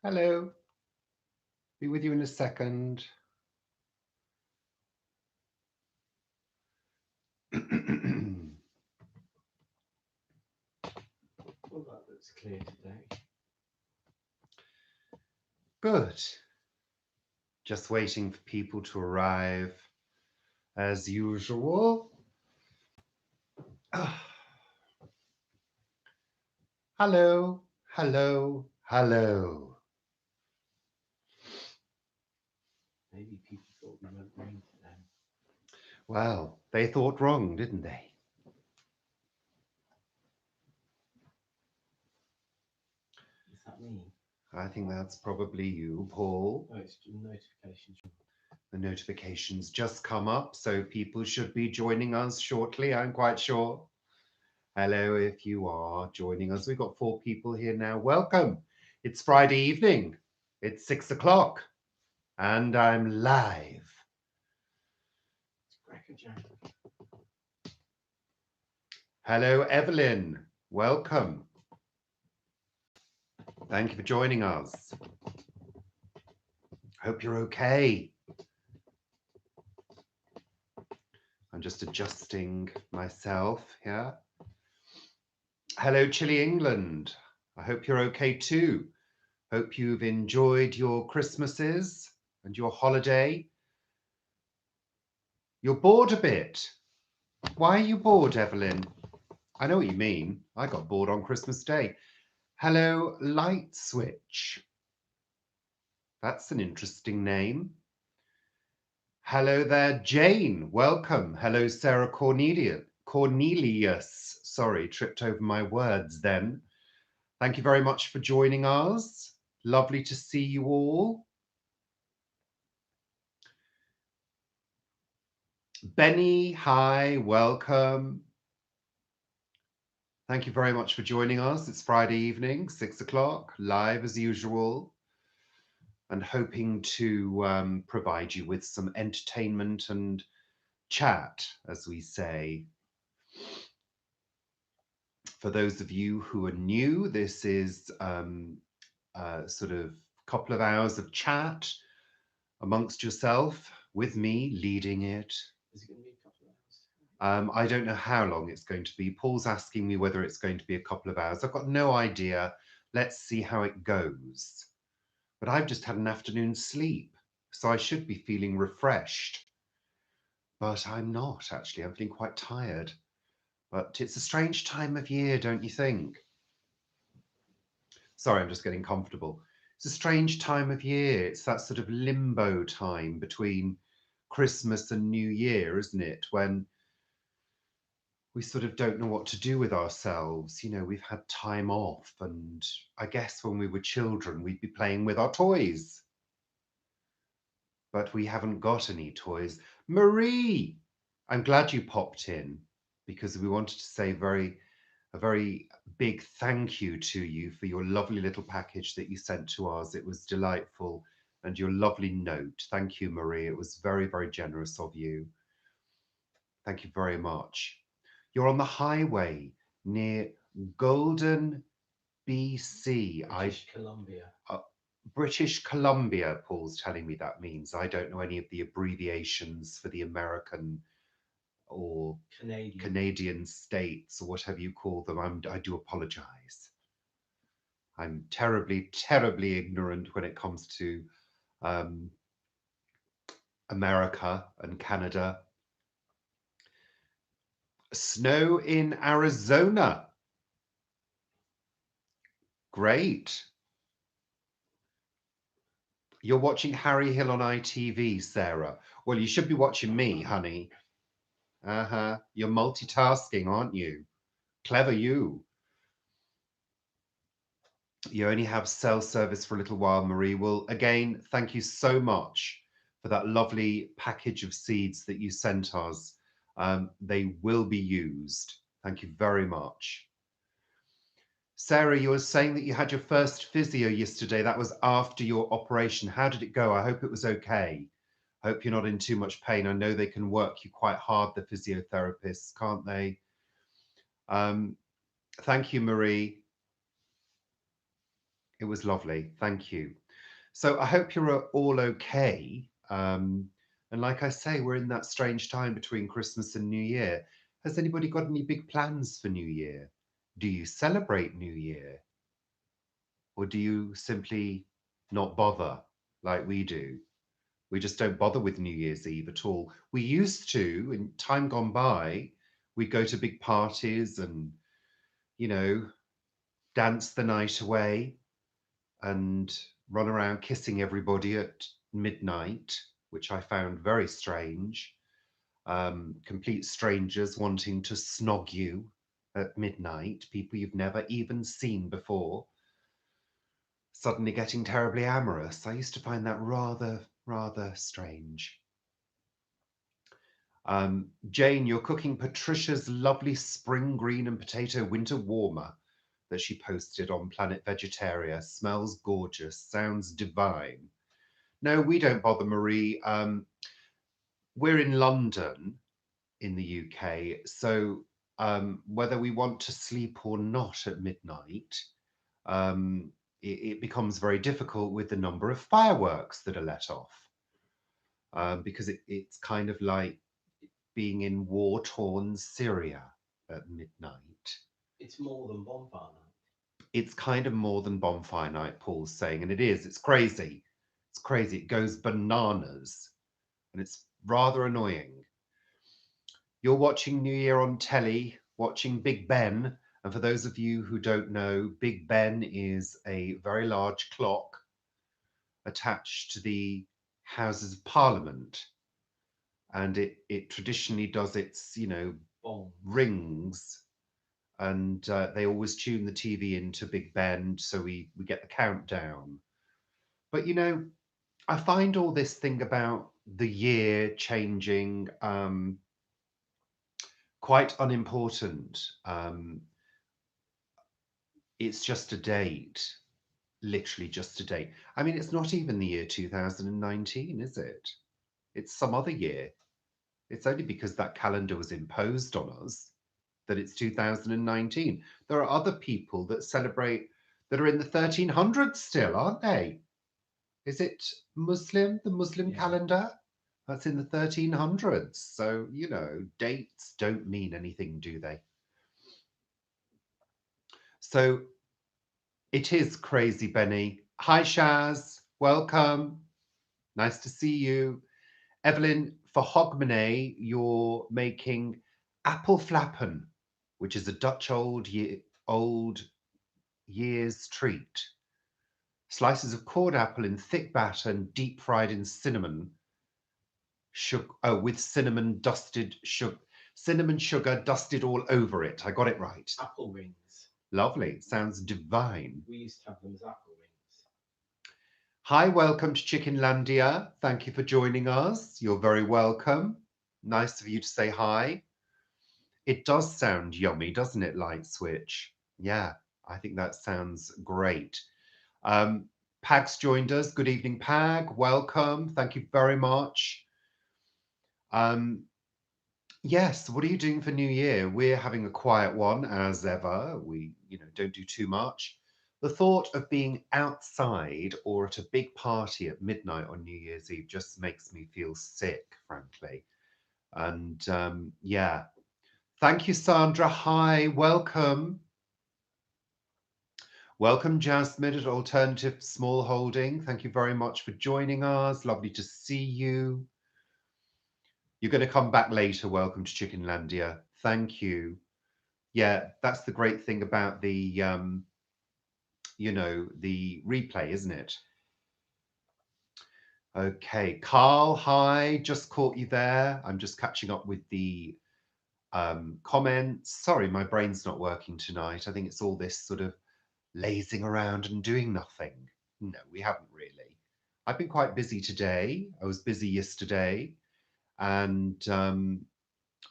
Hello. Be with you in a second. Well, that looks clear today. Good. Just waiting for people to arrive as usual. Ah, hello, hello, hello. Maybe people thought we weren't going today. Well, they thought wrong, didn't they? Is that me? I think that's probably you, Paul. Oh, it's notifications. The notifications just come up, so people should be joining us shortly, I'm quite sure. Hello, if you are joining us. We've got 4 people here now. Welcome. It's Friday evening. It's 6 o'clock, and I'm live. It's crackerjack. Hello, Evelyn. Welcome. Thank you for joining us. Hope you're okay. I'm just adjusting myself here. Hello, Chile, England. I hope you're okay too. Hope you've enjoyed your Christmases and your holiday. You're bored a bit. Why are you bored, Evelyn? I know what you mean. I got bored on Christmas Day. Hello, Light Switch. That's an interesting name. Hello there, Jane. Welcome. Hello, Sarah Cornelius. Sorry, tripped over my words then. Thank you very much for joining us. Lovely to see you all. Benny, hi, welcome. Thank you very much for joining us. It's Friday evening, 6 o'clock, live as usual, and hoping to provide you with some entertainment and chat, as we say. For those of you who are new, this is sort of a couple of hours of chat amongst yourself, with me leading it. Is it going to be a couple of hours? I don't know how long it's going to be. Paul's asking me whether it's going to be a couple of hours. I've got no idea. Let's see how it goes. But I've just had an afternoon's sleep, so I should be feeling refreshed. But I'm not, actually. I'm feeling quite tired. But it's a strange time of year, don't you think? Sorry, I'm just getting comfortable. It's a strange time of year. It's that sort of limbo time between Christmas and New Year, isn't it? When we sort of don't know what to do with ourselves. You know, we've had time off, and I guess when we were children, we'd be playing with our toys. But we haven't got any toys. Marie, I'm glad you popped in because we wanted to say a very big thank you to you for your lovely little package that you sent to us. It was delightful, and your lovely note. Thank you, Marie. It was very, very generous of you. Thank you very much. You're on the highway near Golden, BC. British Columbia. British Columbia, Paul's telling me that means. I don't know any of the abbreviations for the American or Canadian states or whatever you call them. I do apologize. I'm terribly, terribly ignorant when it comes to um, America and Canada. Snow in Arizona. Great. You're watching Harry Hill on ITV, Sarah. Well, you should be watching me, honey. Uh-huh. You're multitasking, aren't you? Clever you. You only have cell service for a little while, Marie. Well, again, thank you so much for that lovely package of seeds that you sent us. They will be used. Thank you very much. Sarah, you were saying that you had your first physio yesterday. That was after your operation. How did it go? I hope it was okay. Hope you're not in too much pain. I know they can work you quite hard, the physiotherapists, can't they? Thank you, Marie. It was lovely. Thank you. So I hope you're all okay. And like I say, we're in that strange time between Christmas and New Year. Has anybody got any big plans for New Year? Do you celebrate New Year? Or do you simply not bother like we do? We just don't bother with New Year's Eve at all. We used to, in time gone by, we'd go to big parties and, you know, dance the night away and run around kissing everybody at midnight, which I found very strange. Complete strangers wanting to snog you at midnight, people you've never even seen before, suddenly getting terribly amorous. I used to find that rather strange. Jane, you're cooking Patricia's lovely spring green and potato winter warmer that she posted on Planet Vegetaria. Smells gorgeous, sounds divine. No, we don't bother, Marie. We're in London in the UK, so whether we want to sleep or not at midnight, it becomes very difficult with the number of fireworks that are let off, because it's kind of like being in war-torn Syria at midnight. It's more than bonfire night. It's kind of more than bonfire night, Paul's saying, and it is. It's crazy. It's crazy. It goes bananas, and it's rather annoying. You're watching New Year on telly, watching Big Ben. And for those of you who don't know, Big Ben is a very large clock attached to the Houses of Parliament. And it traditionally does its, Bombs. rings. And they always tune the TV into Big Ben so we get the countdown. But, I find all this thing about the year changing quite unimportant. It's just a date, literally just a date. I mean, it's not even the year 2019, is it? It's some other year. It's only because that calendar was imposed on us that it's 2019. There are other people that celebrate that are in the 1300s still, aren't they? Is it Muslim, the Muslim Yeah. calendar? That's in the 1300s. So, dates don't mean anything, do they? So it is crazy, Benny. Hi, Shaz. Welcome. Nice to see you. Evelyn, for Hogmanay, you're making apple flappen, which is a Dutch old year's treat. Slices of cord apple in thick batter and deep fried in cinnamon sugar, with cinnamon sugar dusted all over it. I got it right. Apple rings. Lovely. Sounds divine. We used to have them as apple rings. Hi, welcome to Chickenlandia. Thank you for joining us. You're very welcome. Nice of you to say hi. It does sound yummy, doesn't it, Light Switch? Yeah, I think that sounds great. Pag's joined us. Good evening, Pag. Welcome. Thank you very much. Yes, what are you doing for New Year? We're having a quiet one as ever. We, don't do too much. The thought of being outside or at a big party at midnight on New Year's Eve just makes me feel sick, frankly. And yeah, thank you, Sandra. Hi, welcome. Welcome, Jasmine at Alternative Small Holding. Thank you very much for joining us. Lovely to see you. You're going to come back later. Welcome to Chickenlandia. Thank you. Yeah, that's the great thing about the the replay, isn't it? Okay, Carl, hi, just caught you there. I'm just catching up with the comments. Sorry, my brain's not working tonight. I think it's all this sort of lazing around and doing nothing. No, we haven't really. I've been quite busy today. I was busy yesterday, and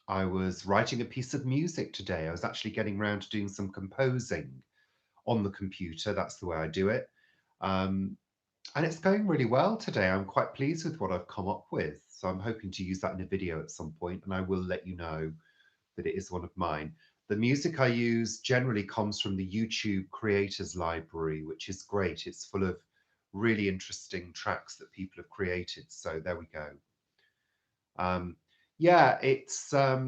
I was writing a piece of music today. I was actually getting around to doing some composing on the computer. That's the way I do it. And it's going really well today. I'm quite pleased with what I've come up with. So I'm hoping to use that in a video at some point, and I will let you know that it is one of mine. The music I use generally comes from the YouTube Creators Library, which is great. It's full of really interesting tracks that people have created. So there we go. Um, yeah, it's I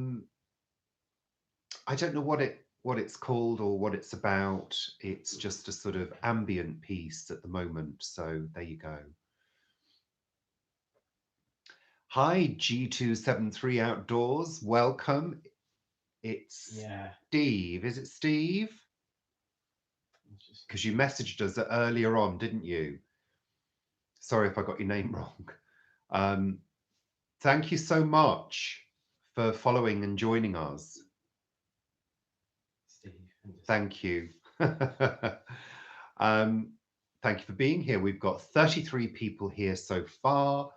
don't know what it's called or what it's about. It's just a sort of ambient piece at the moment. So there you go. Hi, G273 Outdoors. Welcome. It's Yeah. Steve. Is it Steve? Because you messaged us earlier on, didn't you? Sorry if I got your name wrong. Um, thank you so much for following and joining us. Steve. Thank you. Thank you for being here. We've got 33 people here so far.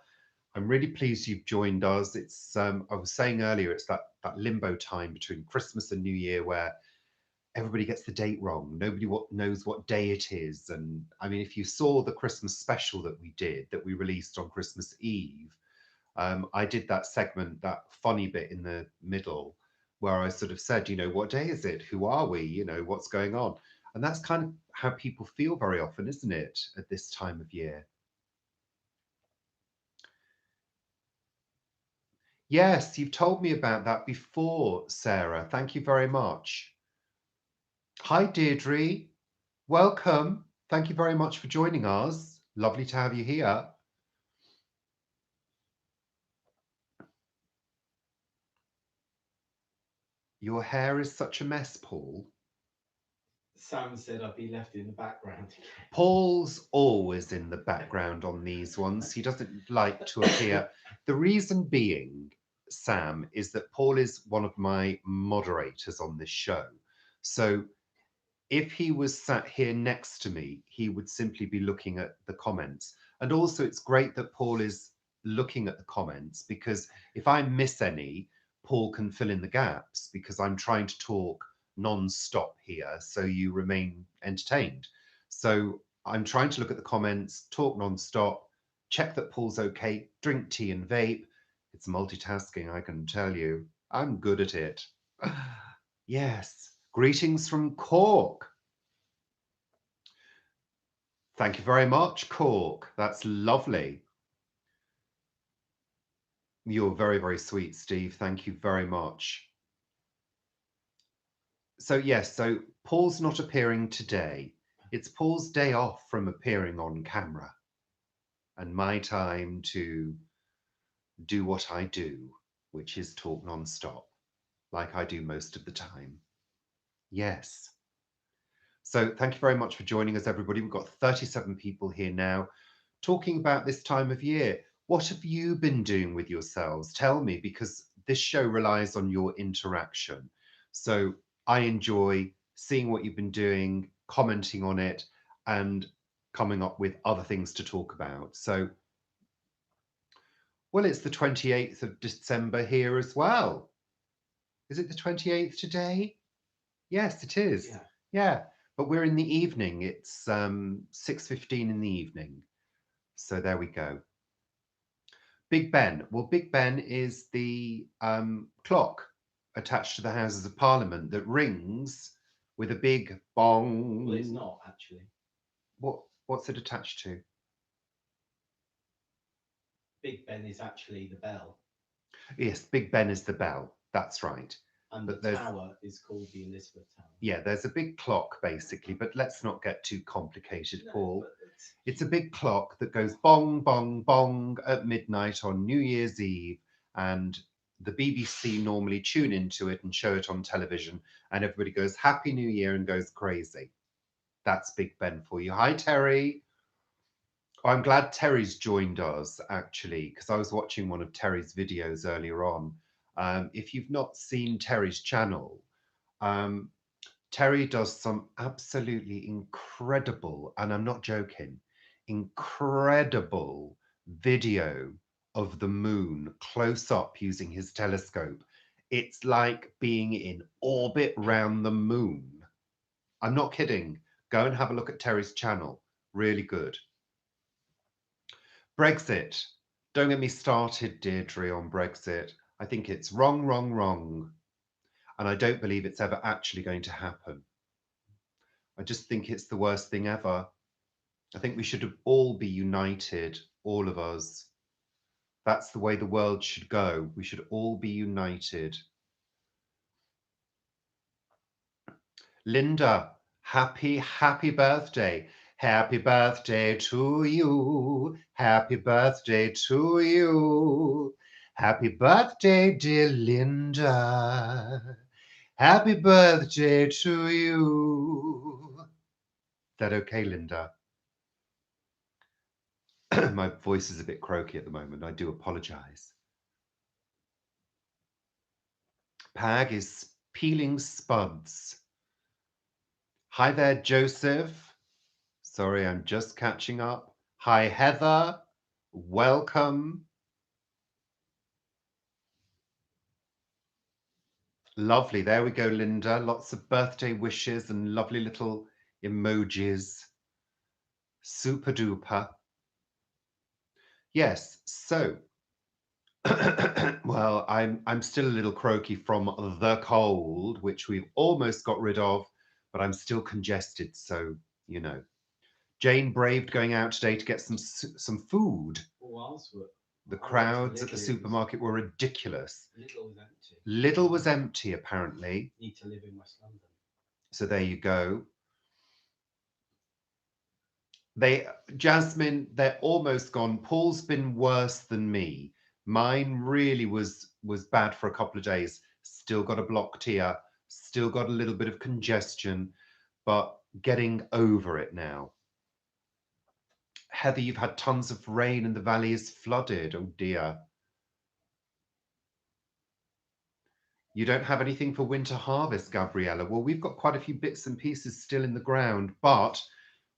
I'm really pleased you've joined us. It's I was saying earlier, it's that limbo time between Christmas and New Year where everybody gets the date wrong. Nobody knows what day it is. And I mean, if you saw the Christmas special that we did, that we released on Christmas Eve, I did that segment, that funny bit in the middle, where I sort of said, you know, what day is it? Who are we? You know, what's going on? And that's kind of how people feel very often, isn't it, at this time of year? Yes, you've told me about that before, Sarah. Thank you very much. Hi, Deirdre. Welcome. Thank you very much for joining us. Lovely to have you here. Your hair is such a mess, Paul. Sam said I'd be left in the background. Paul's always in the background on these ones. He doesn't like to appear. The reason being, Sam, is that Paul is one of my moderators on this show. So if he was sat here next to me, he would simply be looking at the comments. And also, it's great that Paul is looking at the comments because if I miss any, Paul can fill in the gaps because I'm trying to talk non-stop here so you remain entertained. So I'm trying to look at the comments, talk non-stop, check that Paul's okay, drink tea and vape. It's multitasking, I can tell you. I'm good at it. Yes. Greetings from Cork. Thank you very much, Cork. That's lovely. You're very, very sweet, Steve. Thank you very much. So, yes, so Paul's not appearing today. It's Paul's day off from appearing on camera and my time to do what I do, which is talk non-stop, like I do most of the time. Yes. So thank you very much for joining us, everybody. We've got 37 people here now talking about this time of year. What have you been doing with yourselves? Tell me, because this show relies on your interaction. So I enjoy seeing what you've been doing, commenting on it, and coming up with other things to talk about. So, well, it's the 28th of December here as well. Is it the 28th today? Yes, it is. Yeah. Yeah, but we're in the evening. It's 6:15 in the evening. So there we go. Big Ben. Well, Big Ben is the clock attached to the Houses of Parliament that rings with a big bong. Well, it's not actually. What's it attached to? Big Ben is actually the bell. Yes, Big Ben is the bell. That's right. And But the tower is called the Elizabeth Tower. Yeah, there's a big clock basically, but let's not get too complicated, Paul. It's a big clock that goes bong, bong, bong at midnight on New Year's Eve, and the BBC normally tune into it and show it on television, and everybody goes Happy New Year and goes crazy. That's Big Ben for you. Hi, Terry. Oh, I'm glad Terry's joined us actually, because I was watching one of Terry's videos earlier on. If you've not seen Terry's channel, um, Terry does some absolutely incredible, and I'm not joking, incredible video of the moon close up using his telescope. It's like being in orbit round the moon. I'm not kidding. Go and have a look at Terry's channel. Really good. Brexit. Don't get me started, Deirdre, on Brexit. I think it's wrong, wrong, wrong. And I don't believe it's ever actually going to happen. I just think it's the worst thing ever. I think we should all be united, all of us. That's the way the world should go. We should all be united. Linda, happy birthday. Happy birthday to you. Happy birthday to you. Happy birthday, dear Linda. Happy birthday to you. Is that okay, Linda? My voice is a bit croaky at the moment. I do apologize. Pag is peeling spuds. Hi there, Joseph. Sorry, I'm just catching up. Hi, Heather. Welcome. Lovely. There we go, Linda. Lots of birthday wishes and lovely little emojis. Super duper. Yes, so well, I'm still a little croaky from the cold, which we've almost got rid of, but I'm still congested, so you know. Jane braved going out today to get some food. The crowds at the supermarket were ridiculous. Little was empty. Lidl was empty, apparently. Need to live in West London. So there you go. Jasmine, they're almost gone. Paul's been worse than me. Mine really was bad for a couple of days. Still got a blocked ear, still got a little bit of congestion, but getting over it now. Heather, you've had tons of rain and the valley is flooded. Oh dear. You don't have anything for winter harvest, Gabriella. Well, we've got quite a few bits and pieces still in the ground, but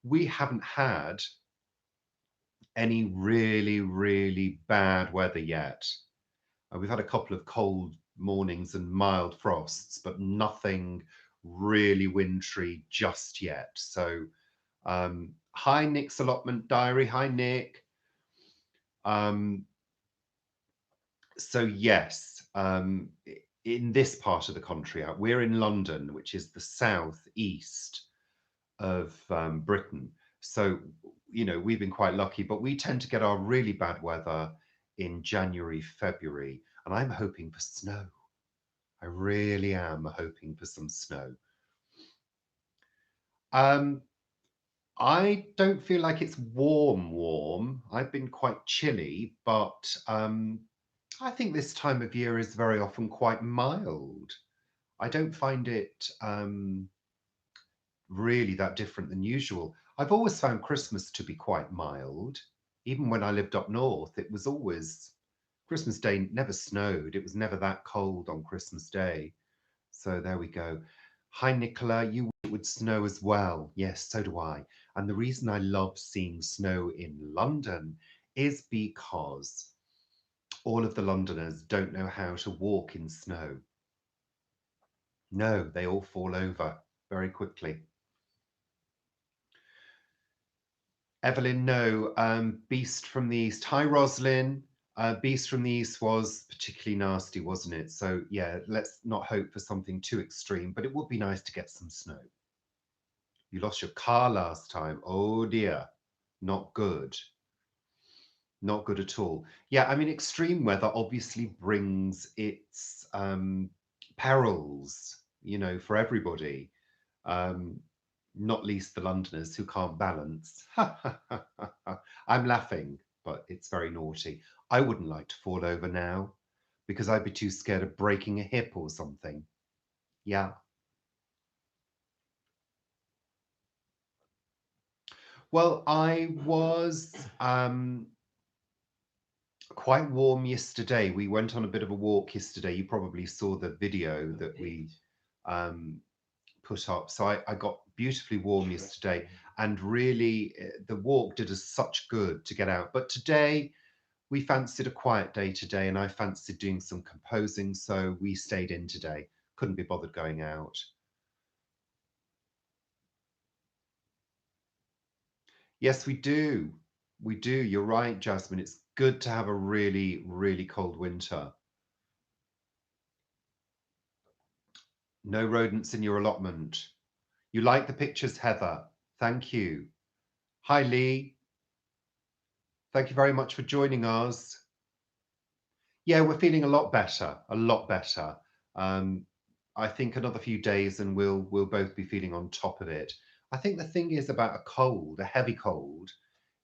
we haven't had any really, really bad weather yet. We've had a couple of cold mornings and mild frosts, but nothing really wintry just yet. So, hi, Nick's allotment diary. Hi, Nick. So yes, in this part of the country, we're in London, which is the southeast of Britain. So, you know, we've been quite lucky, but we tend to get our really bad weather in January, February, and I'm hoping for snow. I really am hoping for some snow. I don't feel like it's warm. I've been quite chilly, but I think this time of year is very often quite mild. I don't find it really that different than usual. I've always found Christmas to be quite mild. Even when I lived up north, it was always Christmas Day never snowed. It was never that cold on Christmas Day. So there we go. Hi, Nicola. You wish it would snow as well. Yes, so do I. And the reason I love seeing snow in London is because all of the Londoners don't know how to walk in snow. No, they all fall over very quickly. Evelyn, no. Beast from the East. Hi, Roslyn. Beast from the East was particularly nasty, wasn't it? So, yeah, let's not hope for something too extreme, but it would be nice to get some snow. You lost your car last time. Oh, dear. Not good. Not good at all. Yeah, I mean, extreme weather obviously brings its perils, you know, for everybody. Um, not least the Londoners who can't balance. I'm laughing, but it's very naughty. I wouldn't like to fall over now because I'd be too scared of breaking a hip or something. Yeah. Well, I was quite warm yesterday. We went on a bit of a walk yesterday. You probably saw the video that we um, put up. So I got beautifully warm yesterday, and really the walk did us such good to get out. But today we fancied a quiet day today, and I fancied doing some composing, so we stayed in today. Couldn't be bothered going out. Yes, we do. We do. You're right, Jasmine. It's good to have a really, really cold winter. No rodents in your allotment. You like the pictures, Heather. Thank you. Hi, Lee. Thank you very much for joining us. Yeah, we're feeling a lot better, a lot better. Um, I think another few days and we'll both be feeling on top of it. I think the thing is about a cold, a heavy cold,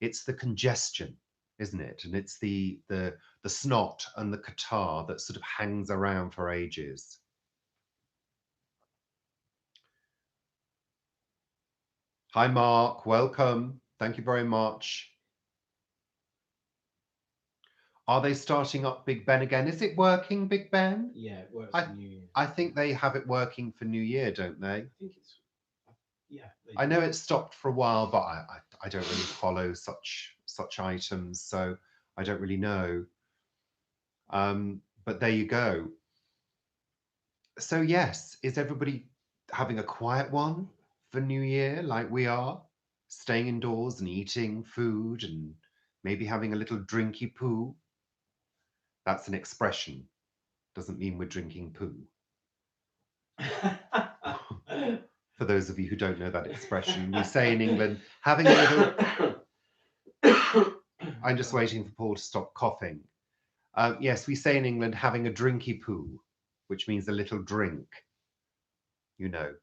it's the congestion, isn't it? And it's the snot and the catarrh that sort of hangs around for ages. Hi, Mark. Welcome. Thank you very much. Are they starting up Big Ben again? Is it working, Big Ben? Yeah, it works I for New Year. I think they have it working for New Year, don't they? I think it's. Yeah, they I do. know it stopped for a while, but I don't really follow such items, so I don't really know. But there you go. So yes, is everybody having a quiet one for New Year like we are? Staying indoors and eating food and maybe having a little drinky poo? That's an expression. Doesn't mean we're drinking poo. For those of you who don't know that expression, we say in England, having a little. I'm just waiting for Paul to stop coughing. Yes, we say in England, having a drinky poo, which means a little drink, you know.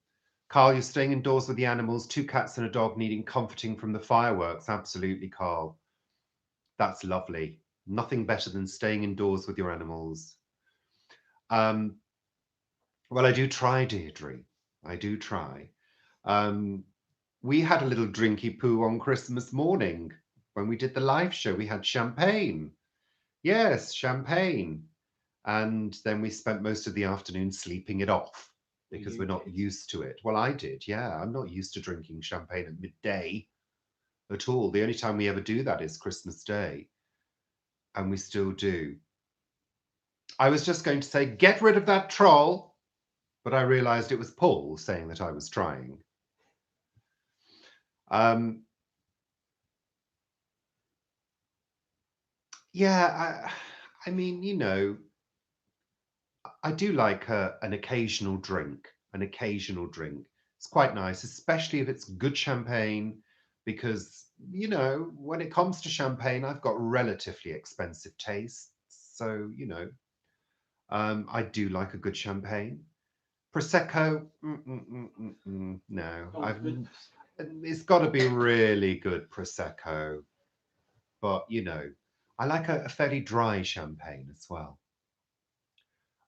Carl, you're staying indoors with the animals, 2 cats and a dog needing comforting from the fireworks. Absolutely, Carl. That's lovely. Nothing better than staying indoors with your animals. Um, well, I do try, Deirdre. I do try. Um, we had a little drinky poo on Christmas morning when we did the live show. We had champagne. Yes, champagne. And then we spent most of the afternoon sleeping it off because You we're not did. used to it. Well, I did, yeah. I'm not used to drinking champagne at midday at all. The only time we ever do that is Christmas Day, and we still do. I was just going to say, get rid of that troll, but I realized it was Paul saying that I was trying. Um, yeah, I mean, I do like an occasional drink, an occasional drink. It's quite nice, especially if it's good champagne, because, when it comes to champagne, I've got relatively expensive tastes. So, I do like a good champagne. Prosecco, no, Oh, good. it's got to be really good Prosecco. But, I like a fairly dry champagne as well.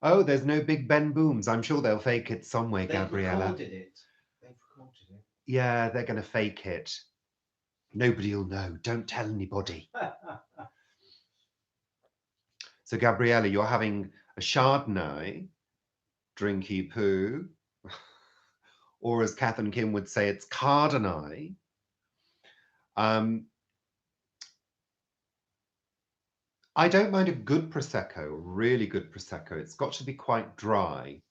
Oh, there's no Big Ben booms. I'm sure they'll fake it some way, They've Gabriella. recorded it. They've recorded Yeah, they're going to fake it. Nobody'll know. Don't tell anybody. it. So, Gabriella, you're having a Chardonnay, drinky poo, or as Kath and Kim would say, it's Cardonnay. Um, I don't mind a good Prosecco, really good Prosecco. It's got to be quite dry.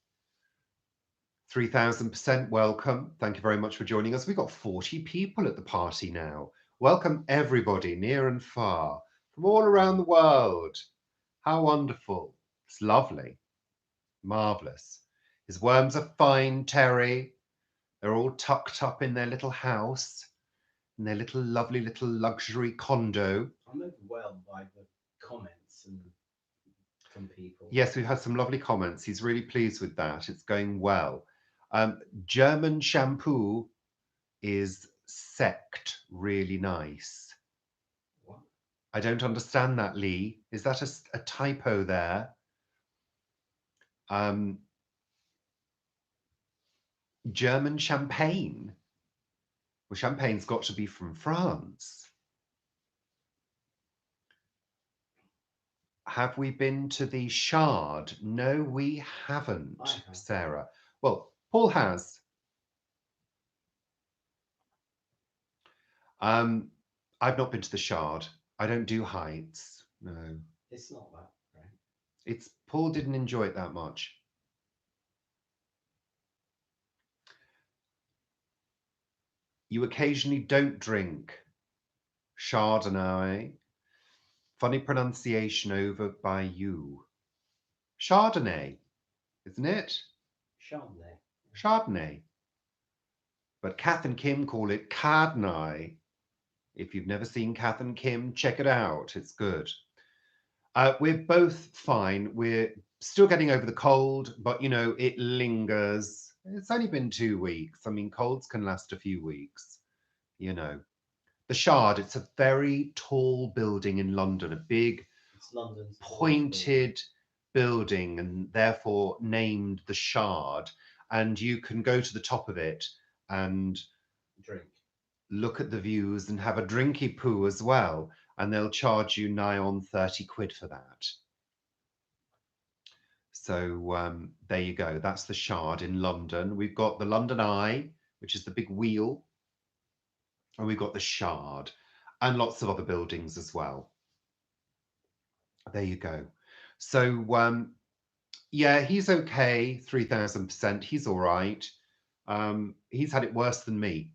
3000% welcome. Thank you very much for joining us. We've got 40 people at the party now. Welcome, everybody, near and far, from all around the world. How wonderful. It's lovely. Marvellous. His worms are fine, Terry. They're all tucked up in their little house, in their little lovely little luxury condo. I'm overwhelmed by the comments and from people. Yes, we've had some lovely comments. He's really pleased with that. It's going well. German shampoo is sect really nice. What? I don't understand that, Lee. Is that a typo there? Um, German champagne. Well, champagne's got to be from France. Have we been to the Shard? No, we haven't, I have. Sarah. Well, Paul has. Um, I've not been to the Shard. I don't do heights. No. It's not that great. It's Paul didn't enjoy it that much. You occasionally don't drink Chardonnay. Funny pronunciation over by you. Chardonnay, isn't it? Chardonnay. Chardonnay. But Kath and Kim call it Cardnai. If you've never seen Kath and Kim, check it out. It's good. We're both fine. We're still getting over the cold, but you know, it lingers. It's only been 2 weeks. I mean, colds can last a few weeks, you know. The Shard, it's a very tall building in London, a big It's London's tallest building. pointed building and therefore named the Shard. And you can go to the top of it and Drink. look at the views and have a drinky poo as well. And they'll charge you nigh on 30 quid for that. So there you go. That's the Shard in London. We've got the London Eye, which is the big wheel. And we've got the Shard and lots of other buildings as well. There you go. So yeah, he's okay, 3000%. He's all right. He's had it worse than me.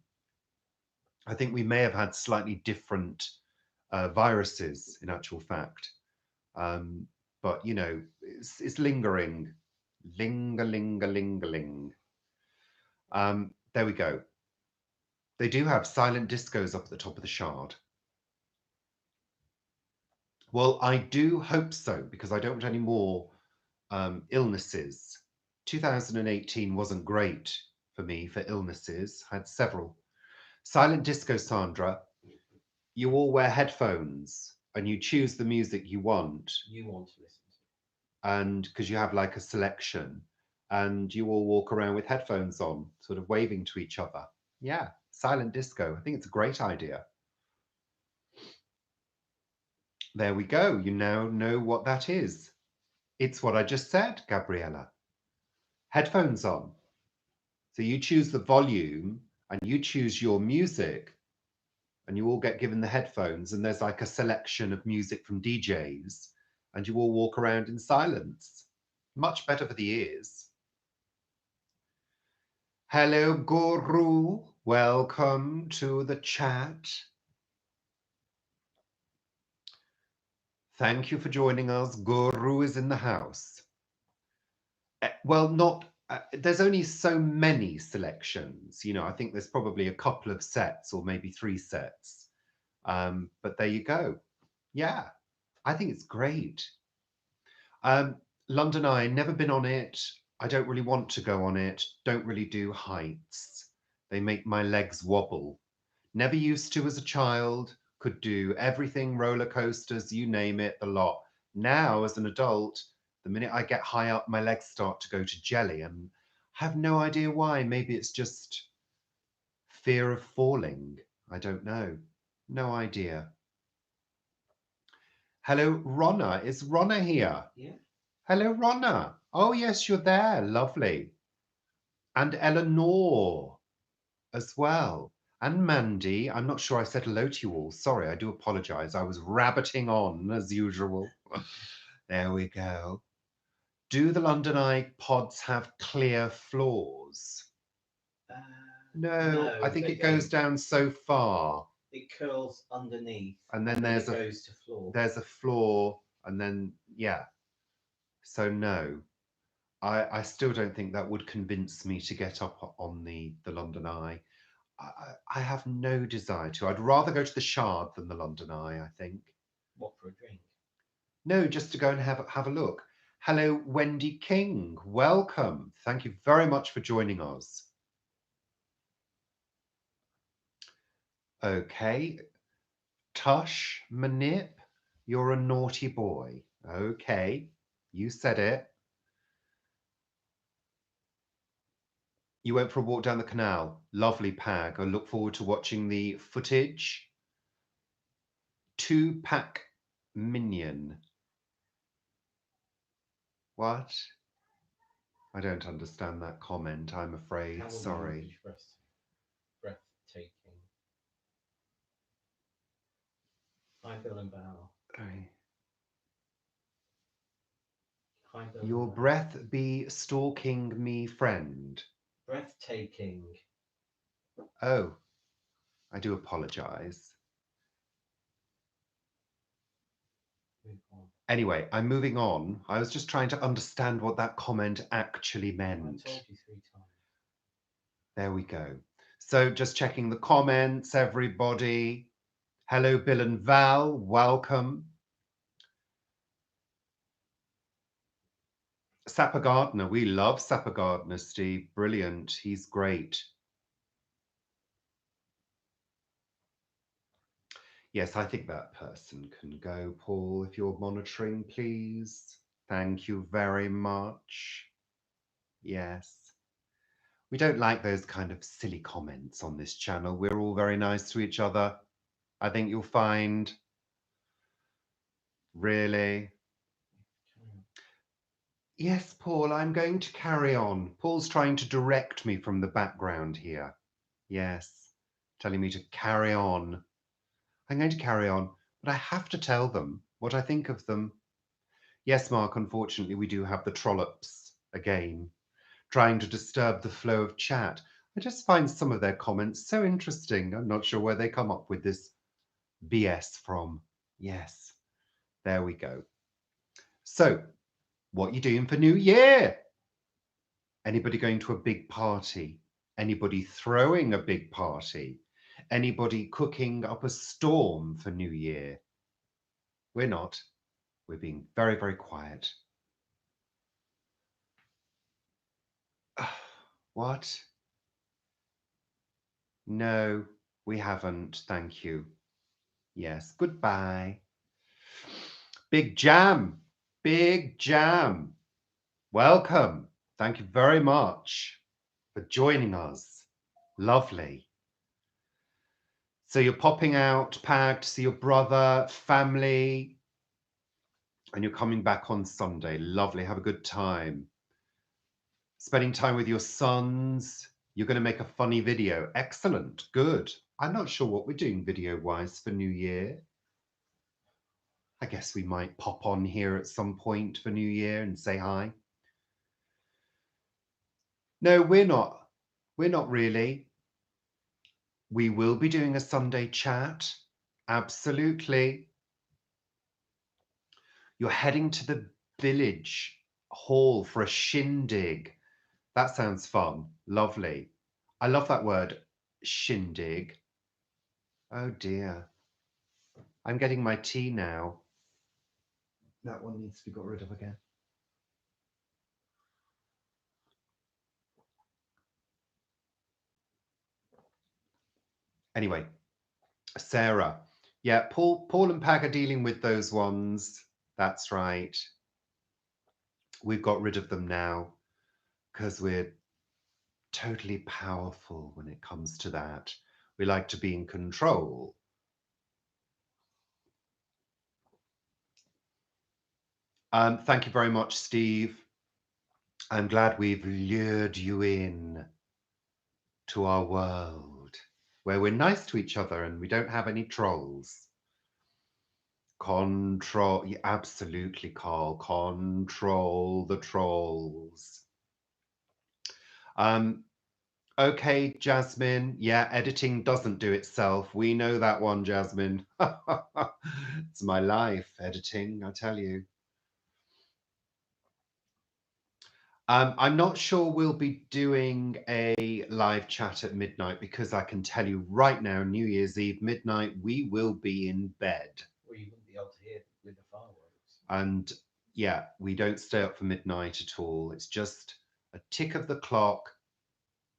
I think we may have had slightly different viruses in actual fact. But, you know, it's lingering. Linger. There we go. They do have silent discos up at the top of the Shard. Well, I do hope so, because I don't want any more illnesses. 2018 wasn't great for me for illnesses. I had several. Silent disco, Sandra. You all wear headphones and you choose the music you want, You want to listen to. and because you have like a selection, and you all walk around with headphones on, sort of waving to each other. Yeah, silent disco. I think it's a great idea. There we go. You now know what that is. It's what I just said, Gabriella. Headphones on. So you choose the volume and you choose your music, and you all get given the headphones, and there's like a selection of music from DJs, and you all walk around in silence. Much better for the ears. Hello, Guru. Welcome to the chat. Thank you for joining us. Guru is in the house. Well, not, there's only so many selections. You know, I think there's probably a couple of sets or maybe 3 sets. But there you go. Yeah, I think it's great. London Eye, never been on it. I don't really want to go on it. Don't really do heights. They make my legs wobble. Never used to as a child. Could do everything, roller coasters, you name it, the lot. Now, as an adult, the minute I get high up, my legs start to go to jelly, and I have no idea why. Maybe it's just fear of falling. I don't know. No idea. Hello, Ronna. Is Ronna here? Yeah. Hello, Ronna. Oh, yes, you're there. Lovely. And Eleanor as well. And Mandy. I'm not sure I said hello to you all. Sorry, I do apologize. I was rabbiting on as usual. There we go. Do the London Eye pods have clear floors? Uh, No, I no, think they it goes don't. down so far. It curls underneath, And then and there's it a goes to floor. there's a floor, and then yeah. So no. I still don't think that would convince me to get up on the London Eye. I have no desire to. I'd rather go to the Shard than the London Eye, I think. What, for a drink? No, just to go and have a look. Hello, Wendy King. Welcome. Thank you very much for joining us. Okay. Tush Manip, you're a naughty boy. Okay. You said it. You went for a walk down the canal. Lovely, Pag. I look forward to watching the footage. 2-pack minion. What? I don't understand that comment, I'm afraid. How Sorry. breathtaking. Hi, Bill and Val. Hi, Bill Your and Val. breath be stalking me, friend. Breathtaking. Oh, I do apologise. Move on. Anyway, I'm moving on. I was just trying to understand what that comment actually I meant. told you 3 times. There we go. So just checking the comments, everybody. Hello, Bill and Val. Welcome. Sapper Gardner. We love Sapper Gardner, Steve. Brilliant. He's great. Yes, I think that person can go, Paul, if you're monitoring, please. Thank you very much. Yes. We don't like those kind of silly comments on this channel. We're all very nice to each other. I think you'll find. Really? Yes, Paul, I'm going to carry on. Paul's trying to direct me from the background here. Yes, telling me to carry on. I'm going to carry on, but I have to tell them what I think of them. Yes, Mark, unfortunately, we do have the trollops again, trying to disturb the flow of chat. I just find some of their comments so interesting. I'm not sure where they come up with this BS from. Yes, there we go. So, what you doing for New Year? Anybody going to a big party? Anybody throwing a big party? Anybody cooking up a storm for New Year? We're not. We're being very, very quiet. What? No, we haven't, thank you. Yes, goodbye. Big Jam, Big Jam. Welcome. Thank you very much for joining us. Lovely. So you're popping out, Pag, to see your brother, family, and you're coming back on Sunday. Lovely. Have a good time. Spending time with your sons. You're going to make a funny video. Excellent. Good. I'm not sure what we're doing video-wise for New Year. I guess we might pop on here at some point for New Year and say hi. No, we're not. We're not really. We will be doing a Sunday chat. Absolutely. You're heading to the village hall for a shindig. That sounds fun. Lovely. I love that word, shindig. Oh dear. I'm getting my tea now. That one needs to be got rid of again. Anyway, Sarah. Yeah, Paul and Pag are dealing with those ones. That's right. We've got rid of them now because we're totally powerful when it comes to that. We like to be in control. Thank you very much, Steve. I'm glad we've lured you in to our world where we're nice to each other and we don't have any trolls. Control, yeah, absolutely, Carl. Control the trolls. Okay, Jasmine. Yeah, editing doesn't do itself. We know that one, Jasmine. It's my life, editing, I tell you. I'm not sure we'll be doing a live chat at midnight because I can tell you right now, New Year's Eve, midnight, we will be in bed. Well, you wouldn't be able to hear with the fireworks. And yeah, we don't stay up for midnight at all. It's just a tick of the clock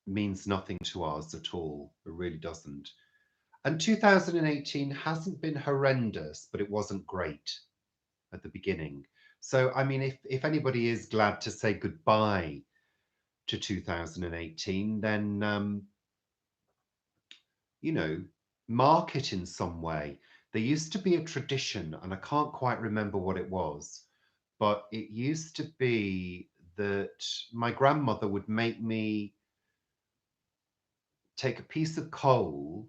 means nothing to us at all. It really doesn't. And 2018 hasn't been horrendous, but it wasn't great at the beginning. So, I mean, if anybody is glad to say goodbye to 2018, then, you know, mark it in some way. There used to be a tradition, and I can't quite remember what it was, but it used to be that my grandmother would make me take a piece of coal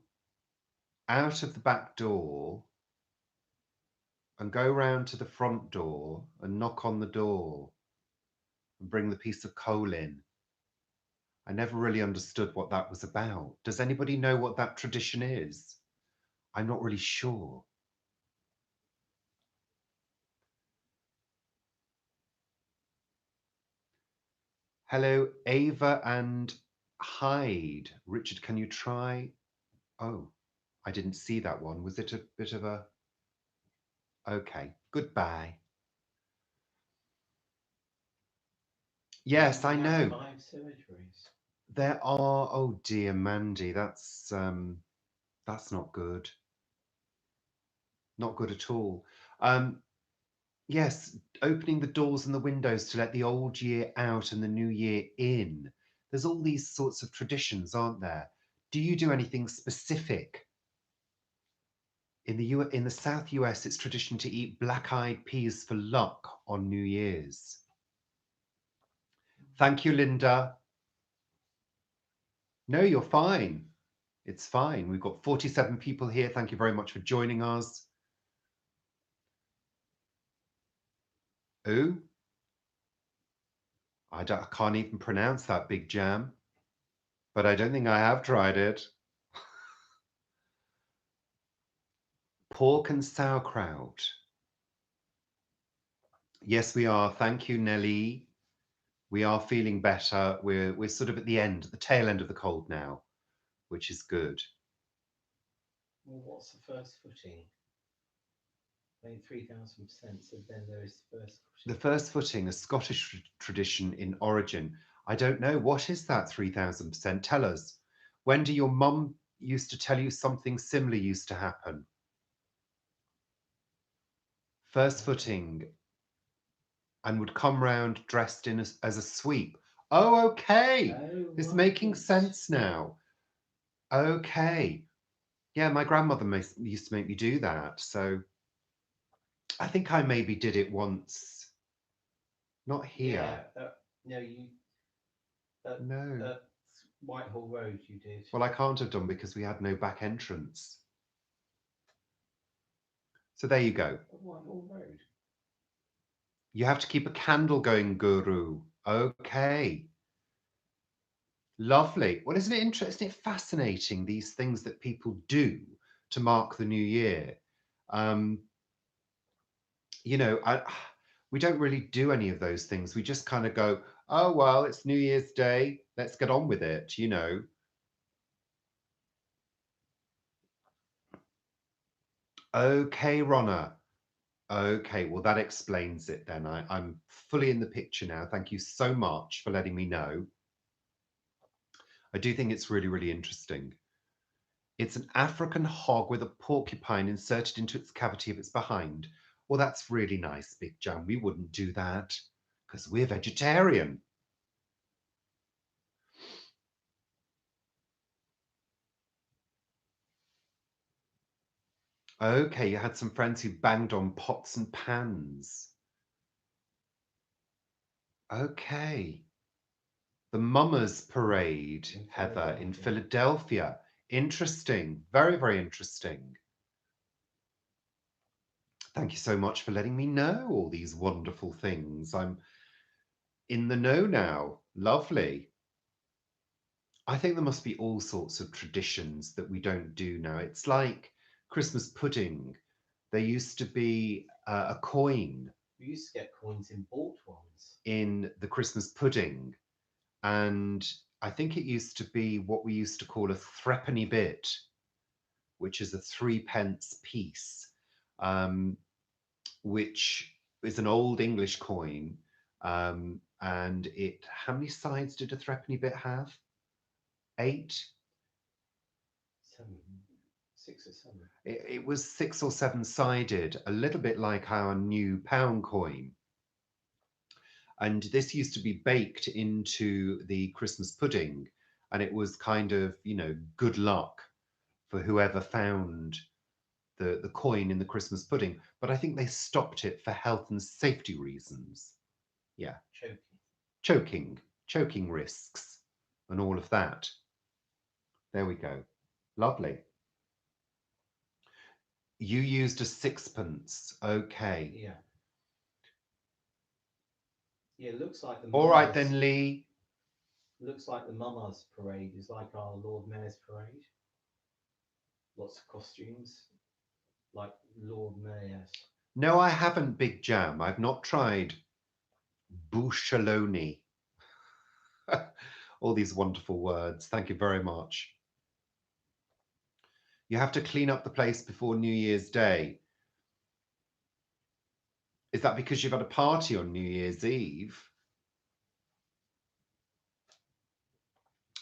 out of the back door and go round to the front door and knock on the door and bring the piece of coal in. I never really understood what that was about. Does anybody know what that tradition is? I'm not really sure. Hello, Ava and hide. Richard, can you try? Oh, I didn't see that one. Was it a bit of a... Okay, goodbye. Yes, I We have know. 5 surgeries. There are... Oh dear, Mandy, that's not good. Not good at all. Um, yes, opening the doors and the windows to let the old year out and the new year in. There's all these sorts of traditions, aren't there? Do you do anything specific? In the South US, it's tradition to eat black-eyed peas for luck on New Year's. Thank you, Linda. No, you're fine. It's fine. We've got 47 people here. Thank you very much for joining us. Ooh, I can't even pronounce that, Big Jam, but I don't think I have tried it. Pork and sauerkraut. Yes, we are. Thank you, Nelly. We are feeling better. We're sort of at the end, the tail end of the cold now, which is good. Well, what's the first footing? I mean, 3,000%. So then there is the first The footing. first footing, a Scottish tradition in origin. I don't know. What is that 3,000%? Tell us. Wendy, your mum used to tell you something similar used to happen. First footing, and would come round dressed in as a sweep. Oh, okay. Oh, It's making right. sense now. Okay. Yeah, my grandmother used to make me do that. So I think I maybe did it once. Not Yeah. here. No, you. At, No. at Whitehall Road, you did. Well, I can't have done because we had no back entrance. So there you go. At Whitehall Road. You have to keep a candle going, Guru. Okay. Lovely. Well, isn't it interesting? Isn't it fascinating, these things that people do to mark the new year? Um, you know, we don't really do any of those things. We just kind of go, oh, well, it's New Year's Day. Let's get on with it, you know. Okay, Ronna. Okay, well, that explains it then. I'm fully in the picture now. Thank you so much for letting me know. I do think it's really, really interesting. It's an African hog with a porcupine inserted into its cavity of its behind. Well, that's really nice, Big Jam. We wouldn't do that because we're vegetarian. Okay, you had some friends who banged on pots and pans. Okay. The Mummers Parade, In Heather, in Philadelphia. Philadelphia. Interesting. Very, very interesting. Thank you so much for letting me know all these wonderful things. I'm in the know now. Lovely. I think there must be all sorts of traditions that we don't do now. It's like Christmas pudding. There used to be a coin We used to get coins in bought ones. in the Christmas pudding, and I think it used to be what we used to call a threepenny bit, which is a 3 pence piece, um, which is an old English coin. And how many sides did a threepenny bit have? 8? 7, 6 or 7. It was 6 or 7 sided, a little bit like our new pound coin. And this used to be baked into the Christmas pudding. And it was kind of, good luck for whoever found the coin in the Christmas pudding. But I think they stopped it for health and safety reasons. Yeah. Choking risks, and all of that. There we go. Lovely. You used a 6 pence. Okay. Yeah. Yeah, it looks like the All right Mummers. then, Lee. Looks like the Mummers Parade is like our Lord Mayor's Parade. Lots of costumes, like Lord Mayor's. No, I haven't, Big Jam. I've not tried bouchaloni. All these wonderful words. Thank you very much. You have to clean up the place before New Year's Day. Is that because you've had a party on New Year's Eve?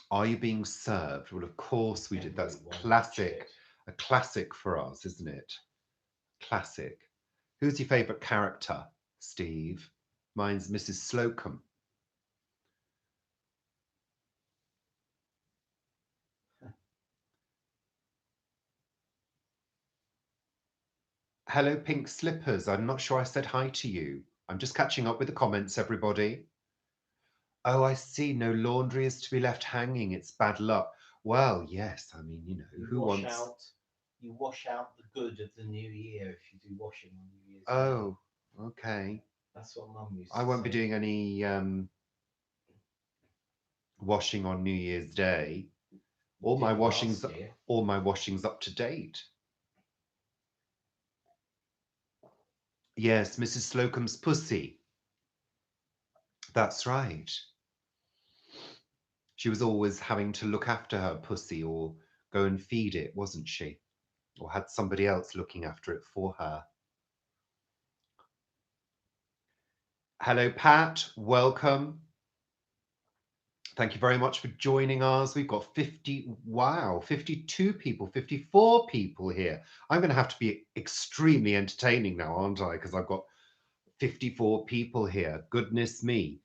Are you being served? Well, of course we did. That's Everyone classic. did. A classic for us, isn't it? Classic. Who's your favourite character, Steve? Mine's Mrs. Slocum. Hello, Pink Slippers. I'm not sure I said hi to you. I'm just catching up with the comments, everybody. Oh, I see. No laundry is to be left hanging. It's bad luck. Well, yes. I mean, You who wash wants... out. You wash out the good of the new year if you do washing on New Year's Day. Oh, okay. That's what Mum used I to won't be say. doing any washing on New Year's Day. You did last year. All my washing's up to date. Yes, Mrs. Slocum's pussy. That's right. She was always having to look after her pussy or go and feed it, wasn't she? Or had somebody else looking after it for her. Hello, Pat. Welcome. Thank you very much for joining us. We've got 52 people, 54 people here. I'm going to have to be extremely entertaining now, aren't I? Because I've got 54 people here. Goodness me.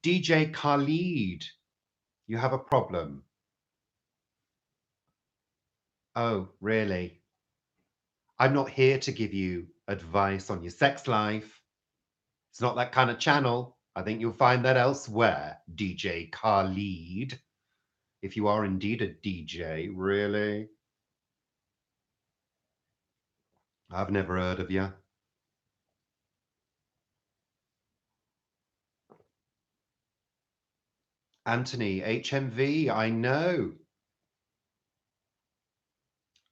DJ Khalid, you have a problem. Oh, really? I'm not here to give you advice on your sex life. It's not that kind of channel. I think you'll find that elsewhere, DJ Khalid. If you are indeed a DJ, really? I've never heard of you. Anthony, HMV, I know.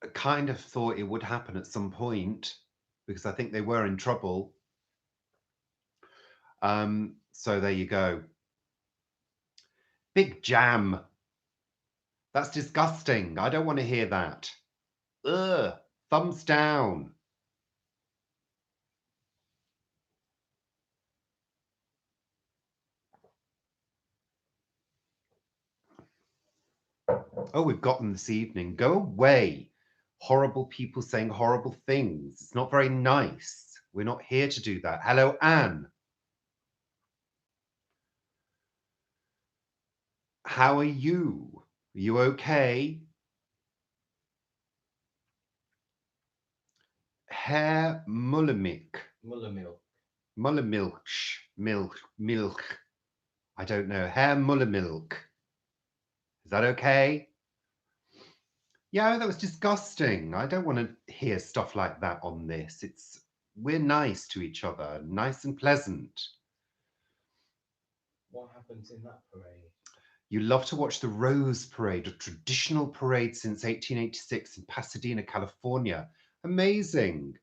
I kind of thought it would happen at some point because I think they were in trouble. So there you go. Big Jam. That's disgusting. I don't want to hear that. Ugh. Thumbs down. Oh, we've got them this evening. Go away. Horrible people saying horrible things. It's not very nice. We're not here to do that. Hello, Anne. How are you? Are you okay? Herr Mullermick. Mullermilk. Mullermilch. Milk. I don't know. Herr Mullermilk. Is that okay? Yeah, that was disgusting. I don't want to hear stuff like that on this. We're nice to each other, nice and pleasant. What happens in that parade? You love to watch the Rose Parade, a traditional parade since 1886 in Pasadena, California. Amazing.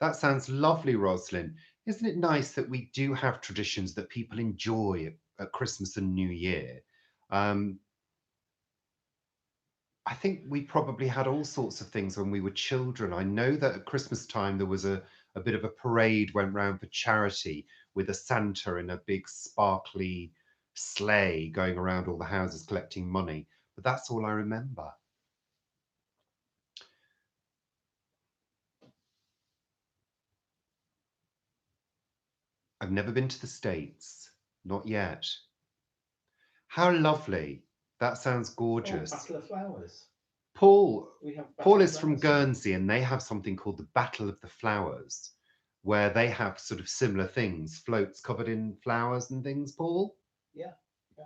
That sounds lovely, Roslyn. Isn't it nice that we do have traditions that people enjoy at Christmas and New Year? I think we probably had all sorts of things when we were children. I know that at Christmas time there was a bit of a parade went round for charity with a Santa in a big sparkly sleigh going around all the houses collecting money. But that's all I remember. I've never been to the States. Not yet. How lovely. That sounds Oh, gorgeous. Battle of Flowers. Paul We have Paul Battle of is from Flowers here. Guernsey and they have something called the Battle of the Flowers, where they have sort of similar things, floats covered in flowers and things, Paul? Yeah, yeah.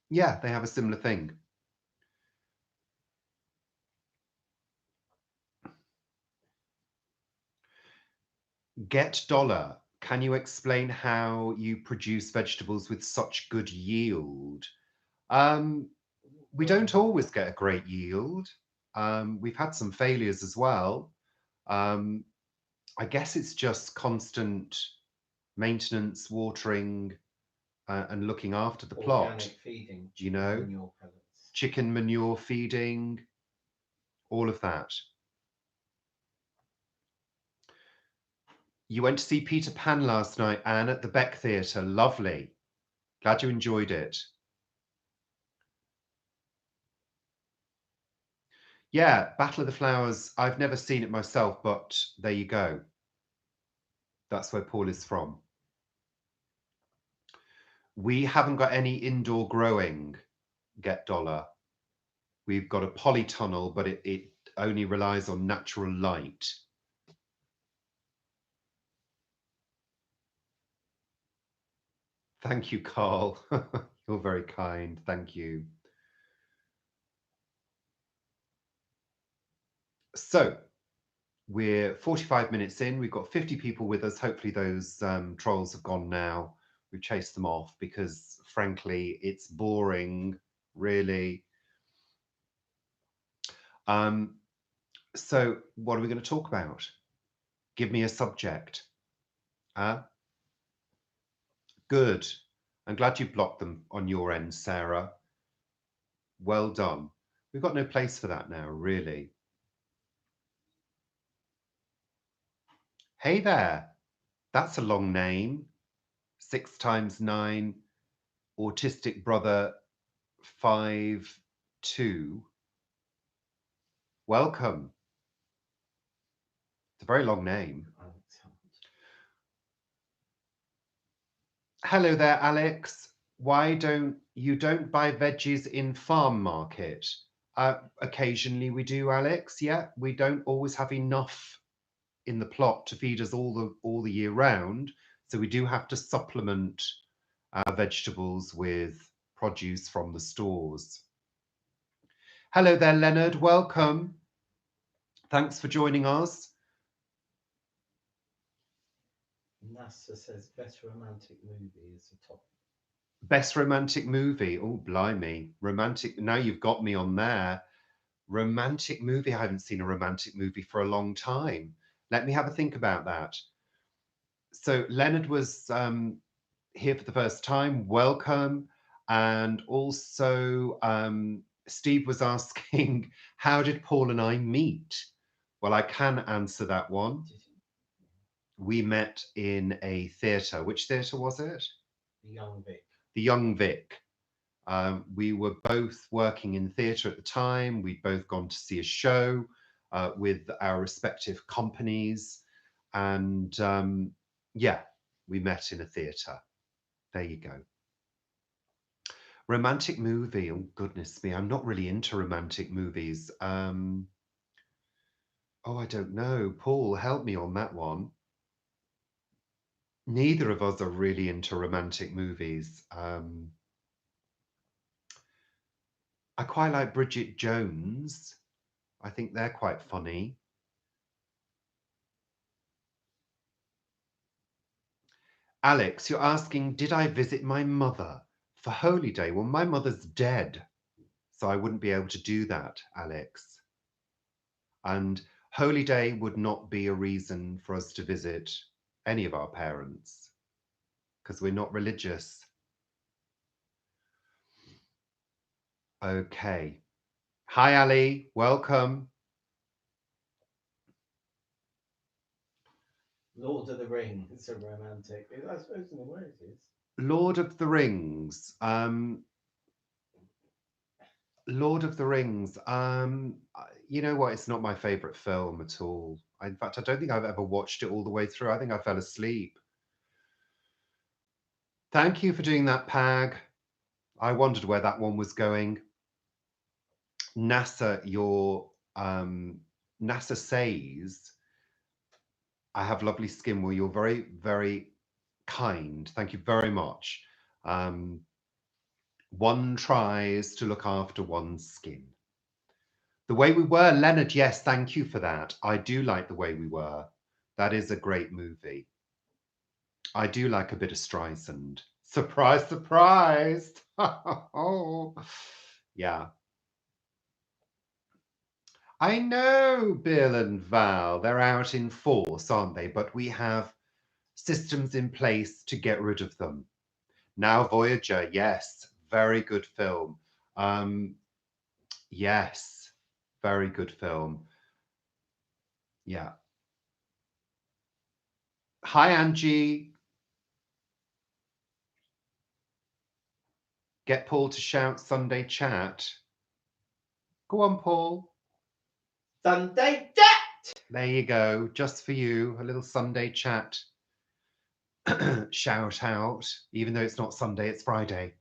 Yeah, they have a similar thing. Get Dollar, can you explain how you produce vegetables with such good yield? Um, we don't always get a great yield. We've had some failures as well. Um, I guess it's just constant maintenance, watering, and looking after the plot. Organic feeding, You chicken know, manure pellets. chicken manure feeding, all of that. You went to see Peter Pan last night, Anne, at the Beck Theatre. Lovely. Glad you enjoyed it. Yeah, Battle of the Flowers. I've never seen it myself, but there you go. That's where Paul is from. We haven't got any indoor growing, Get Dollar. We've got a polytunnel, but it only relies on natural light. Thank you, Carl. You're very kind. Thank you. So we're 45 minutes in. We've got 50 people with us. Hopefully those trolls have gone now. We've chased them off because, frankly, it's boring, really. So what are we going to talk about? Give me a subject. Good. I'm glad you blocked them on your end, Sarah. Well done. We've got no place for that now, really. Hey there. That's a long name. 6 times 9. Autistic brother 5-2. Welcome. It's a very long name. Hello there, Alex. Why don't you buy veggies in farm market? Occasionally we do, Alex. Yeah, we don't always have enough in the plot to feed us all the year round, so we do have to supplement our vegetables with produce from the stores. Hello there, Leonard. Welcome. Thanks for joining us. NASA says best romantic movie is the top. Best romantic movie. Oh, blimey. Romantic. Now you've got me on there. Romantic movie. I haven't seen a romantic movie for a long time. Let me have a think about that. So Leonard was here for the first time. Welcome. And also Steve was asking, how did Paul and I meet? Well, I can answer that one. We met in a theatre. Which theatre was it? The Young Vic. The Young Vic. We were both working in theatre at the time. We'd both gone to see a show with our respective companies. And yeah, we met in a theatre. There you go. Romantic movie. Oh, goodness me. I'm not really into romantic movies. Oh, I don't know. Paul, help me on that one. Neither of us are really into romantic movies. I quite like Bridget Jones. I think they're quite funny. Alex, you're asking, did I visit my mother for Holy Day? Well, my mother's dead, so I wouldn't be able to do that, Alex. And Holy Day would not be a reason for us to visit any of our parents because we're not religious. Okay. Hi, Ali. Welcome. Lord of the Rings. It's a romantic. I suppose in a way it is. Lord of the Rings. Lord of the Rings. You know what? It's not my favorite film at all. In fact, I don't think I've ever watched it all the way through. I think I fell asleep. Thank you for doing that, Pag. I wondered where that one was going. NASA, NASA says I have lovely skin. Well, you're very, very kind. Thank you very much. One tries to look after one's skin. The Way We Were, Leonard, yes, thank you for that. I do like The Way We Were. That is a great movie. I do like a bit of Streisand. Surprise, surprise. Oh, yeah. I know Bill and Val, they're out in force, aren't they? But we have systems in place to get rid of them. Now Voyager, yes, very good film. Um, yes, very good film. Yeah. Hi, Angie. Get Paul to shout Sunday chat. Go on, Paul. Sunday chat. There you go. Just for you, a little Sunday chat shout out, even though it's not Sunday, it's Friday.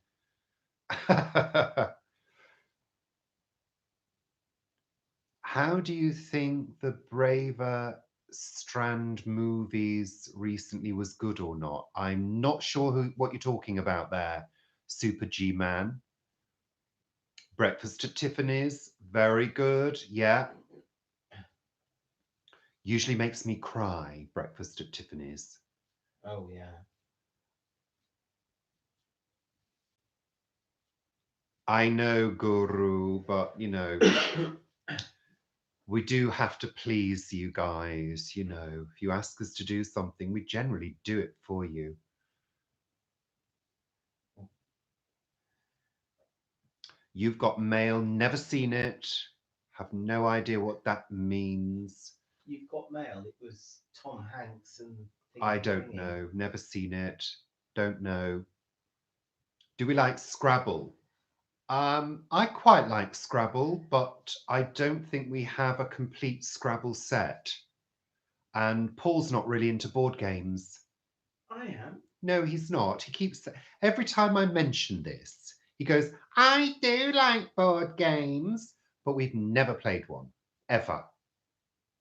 How do you think the Braver Strand movies recently was good or not? I'm not sure what you're talking about there, Super G Man. Breakfast at Tiffany's, very good. Yeah, usually makes me cry. Breakfast at Tiffany's. Oh yeah. I know, Guru, but we do have to please you guys. If you ask us to do something, we generally do it for you. You've got mail, never seen it, have no idea what that means. You've got mail. It was Tom Hanks and I thingy don't thingy. know, never seen it, don't know. Do we like Scrabble? I quite like Scrabble, but I don't think we have a complete Scrabble set. And Paul's not really into board games. I am. No, he's not. He keeps every time I mention this, he goes, I do like board games, but we've never played one, ever.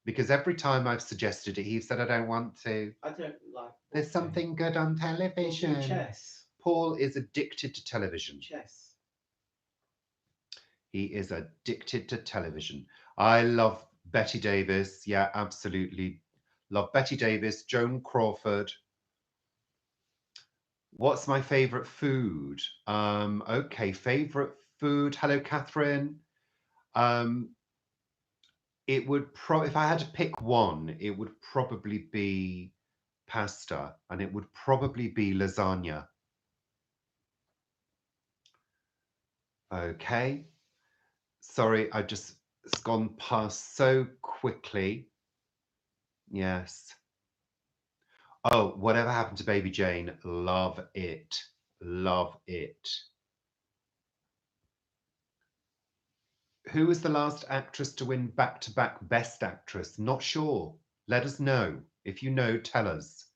Because every time I've suggested it, he said, I don't want to. I don't like. There's something good on We'll do television. chess. Paul is addicted to television. Chess. He is addicted to television. I love Betty Davis. Yeah, absolutely. Love Betty Davis, Joan Crawford. What's my favorite food? Okay, favorite food. Hello, Catherine. Um, it would if I had to pick one, it would probably be pasta, and it would probably be lasagna. Okay. Sorry, it's gone past so quickly. Yes. Oh, whatever happened to Baby Jane? Love it. Love it. Who was the last actress to win back-to-back Best Actress? Not sure. Let us know. If you know, tell us.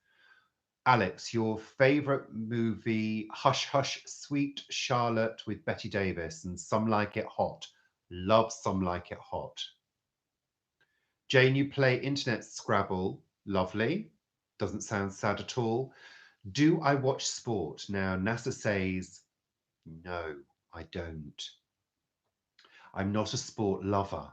Alex, your favourite movie, Hush Hush, Sweet Charlotte with Betty Davis and Some Like It Hot. Love Some Like It Hot. Jane, you play Internet Scrabble. Lovely. Doesn't sound sad at all. Do I watch sport? Now, NASA says, no, I don't. I'm not a sport lover.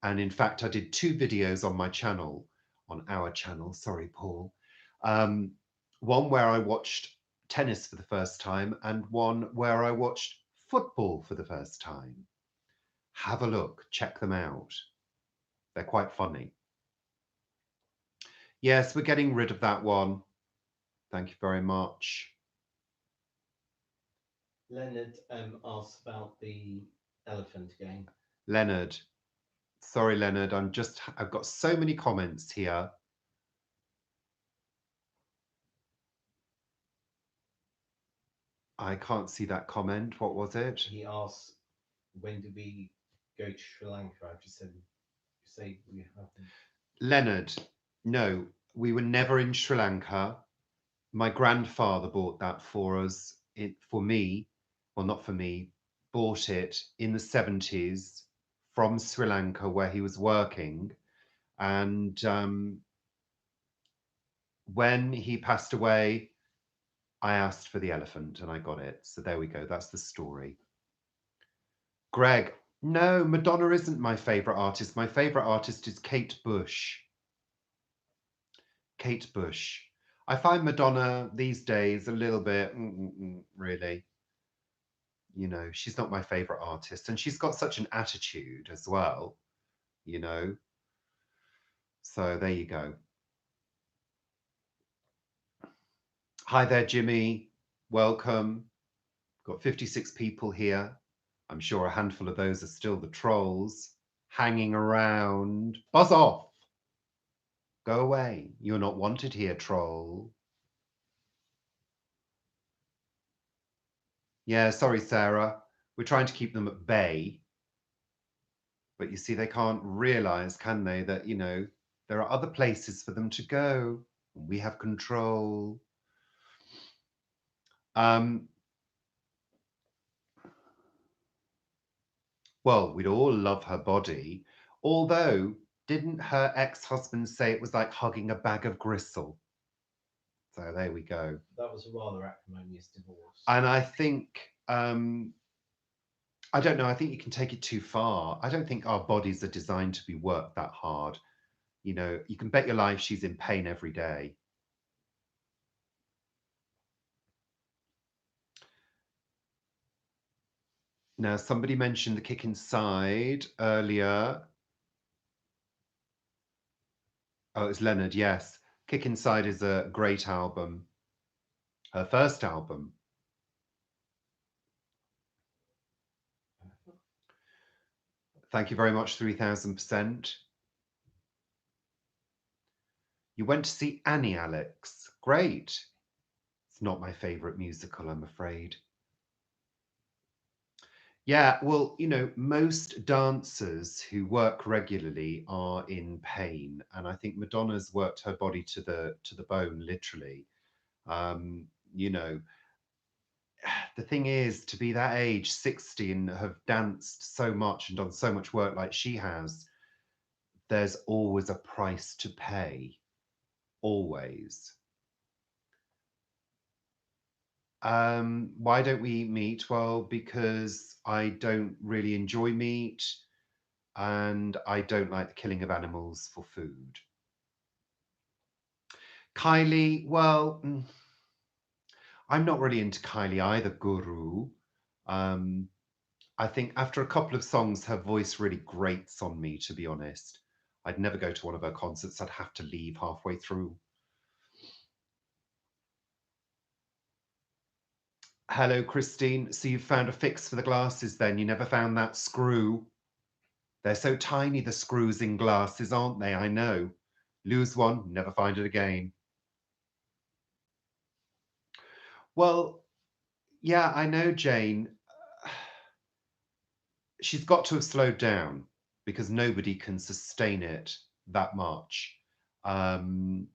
And in fact, I did 2 videos on my channel, on our channel, sorry, Paul. One where I watched tennis for the first time and one where I watched football for the first time. Have a look, check them out. They're quite funny. Yes, we're getting rid of that one. Thank you very much. Leonard asked about the elephant game. Leonard. Sorry, Leonard, I've got so many comments here. I can't see that comment. What was it? He asked, when do we go to Sri Lanka? I just said, say we haven't. Leonard, no, we were never in Sri Lanka. My grandfather bought that for us, for me, well, not for me, bought it in the 70s from Sri Lanka where he was working. And when he passed away, I asked for the elephant and I got it. So there we go. That's the story. Greg, no, Madonna isn't my favourite artist. My favourite artist is Kate Bush. Kate Bush. I find Madonna these days a little bit, really. She's not my favourite artist. And she's got such an attitude as well, you know. So there you go. Hi there, Jimmy. welcome. Got 56 people here. I'm sure a handful of those are still the trolls hanging around. Buzz off. Go away. You're not wanted here, troll. Yeah, sorry, Sarah. We're trying to keep them at bay. But you see, they can't realize, can they, that, there are other places for them to go. We have control. Um, well, we'd all love her body. Although, didn't her ex-husband say it was like hugging a bag of gristle? So there we go. That was a rather acrimonious divorce. And I think, I don't know, I think you can take it too far. I don't think our bodies are designed to be worked that hard. You can bet your life she's in pain every day. Now, somebody mentioned the Kick Inside earlier. Oh, it's Leonard, yes. Kick Inside is a great album. Her first album. Thank you very much, 3000%. You went to see Annie, Alex. Great. It's not my favourite musical, I'm afraid. Yeah, well, most dancers who work regularly are in pain, and I think Madonna's worked her body to the bone, literally. Um, you know, the thing is, to be that age, 60, and have danced so much and done so much work like she has, there's always a price to pay. Always. Why don't we eat meat? Well, because I don't really enjoy meat and I don't like the killing of animals for food. Kylie, well, I'm not really into Kylie either, Guru. Um, I think after a couple of songs, her voice really grates on me, to be honest. I'd never go to one of her concerts. I'd have to leave halfway through. Hello, Christine. So you found a fix for the glasses then? You never found that screw? They're so tiny, the screws in glasses, aren't they? I know. Lose one, never find it again. Well, yeah, I know, Jane. She's got to have slowed down because nobody can sustain it that much. Um,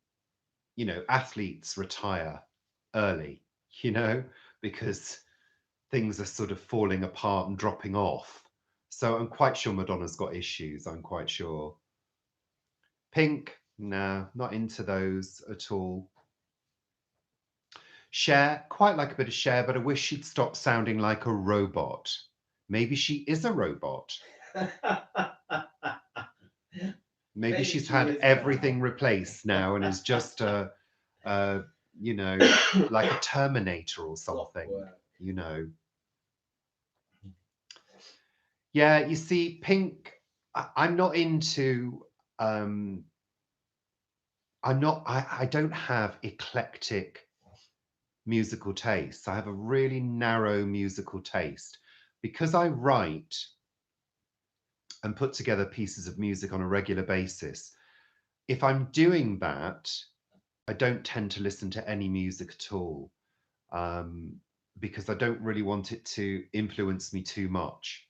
Athletes retire early, you know, because things are sort of falling apart and dropping off. So I'm quite sure Madonna's got issues. I'm quite sure. Pink, nah, not into those at all. Cher, quite like a bit of Cher, but I wish she'd stop sounding like a robot. Maybe she is a robot. Maybe Maybe she's she had is everything now. replaced now and is just uh, like a Terminator or something, Clockwork. you know. Yeah, you see, Pink, I'm not into, um, I don't have eclectic musical tastes. I have a really narrow musical taste. Because I write and put together pieces of music on a regular basis, if I'm doing that, I don't tend to listen to any music at all, um, because I don't really want it to influence me too much,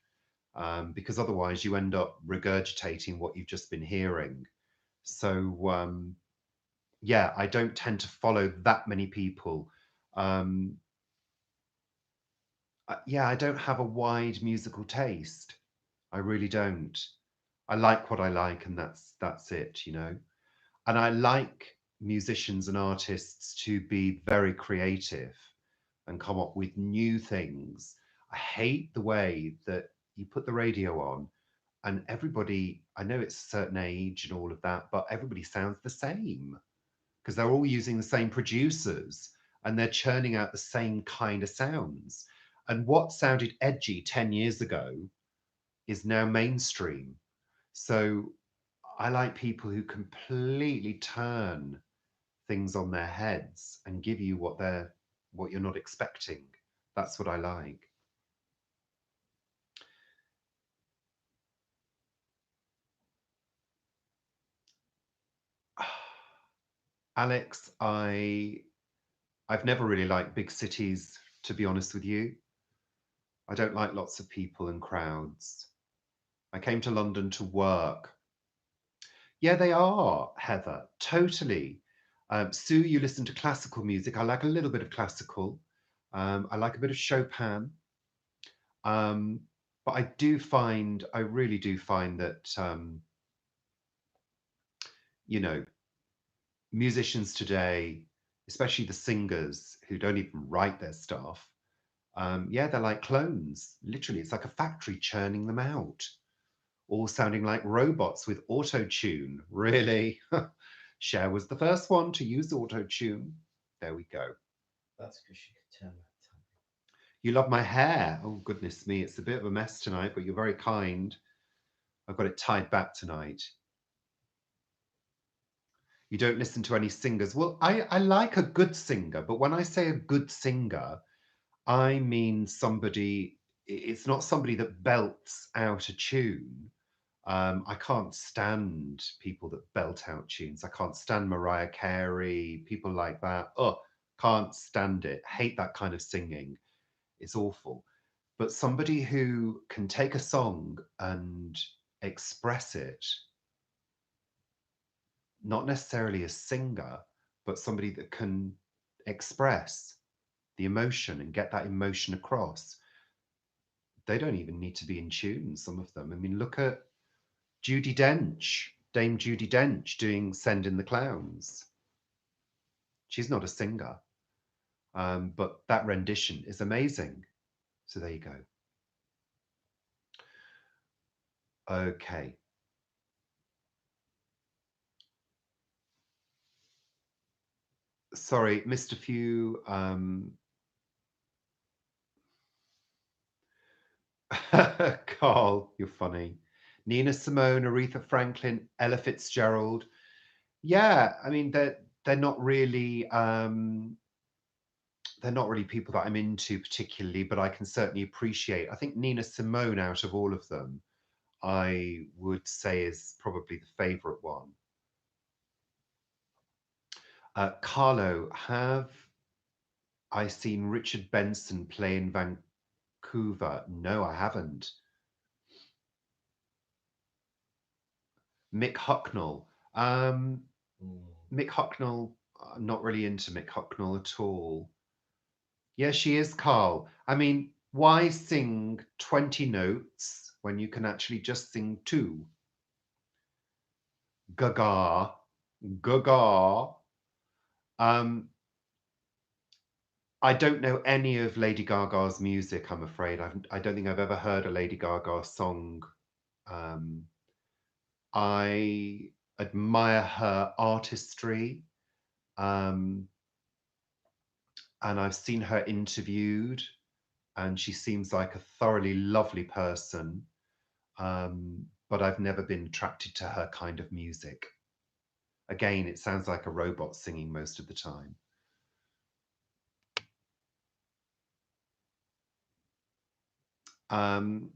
because otherwise you end up regurgitating what you've just been hearing. So, yeah, I don't tend to follow that many people. Um, yeah, I don't have a wide musical taste. I really don't. I like what I like, and that's it, you know. And I like musicians and artists to be very creative and come up with new things. I hate the way that you put the radio on and everybody, I know it's a certain age and all of that, but everybody sounds the same because they're all using the same producers and they're churning out the same kind of sounds. And what sounded edgy 10 years ago is now mainstream. So I like people who completely turn things on their heads and give you what you're not expecting. That's what I like. Alex, I've never really liked big cities, to be honest with you. I don't like lots of people and crowds. I came to London to work. Yeah, they are, Heather, totally. Sue, you listen to classical music. I like a little bit of classical. I like a bit of Chopin. Um, but I really do find that, you know, musicians today, especially the singers who don't even write their stuff, yeah, they're like clones. Literally, it's like a factory churning them out, all sounding like robots with auto tune. Really? Cher was the first one to use auto tune. There we go. That's because she could turn that time. You love my hair. Oh, goodness me. It's a bit of a mess tonight, but you're very kind. I've got it tied back tonight. You don't listen to any singers. Well, I like a good singer, but when I say a good singer, I mean somebody, it's not somebody that belts out a tune. I can't stand people that belt out tunes. I can't stand Mariah Carey, people like that. Oh, can't stand it. Hate that kind of singing. It's awful. But somebody who can take a song and express it, not necessarily a singer, but somebody that can express the emotion and get that emotion across. They don't even need to be in tune, some of them. I mean, look at Judy Dench, Dame Judy Dench doing Send in the Clowns. She's not a singer, but that rendition is amazing. So there you go. Okay. Sorry, missed a few. Carl, you're funny. Nina Simone, Aretha Franklin, Ella Fitzgerald. Yeah, I mean they're not really they're not really people that I'm into particularly, but I can certainly appreciate. I think Nina Simone out of all of them, I would say is probably the favorite one. Carlo, have I seen Richard Benson play in Vancouver? No, I haven't. Mick Hucknall. Mm. Mick Hucknall, I'm not really into Mick Hucknall at all. Yeah, she is, Carl. I mean, why sing 20 notes when you can actually just sing two? Gaga, gaga. Um, I don't know any of Lady Gaga's music, I'm afraid. I don't think I've ever heard a Lady Gaga song. Um, I admire her artistry, um, and I've seen her interviewed, and she seems like a thoroughly lovely person. But I've never been attracted to her kind of music. Again, it sounds like a robot singing most of the time. Um,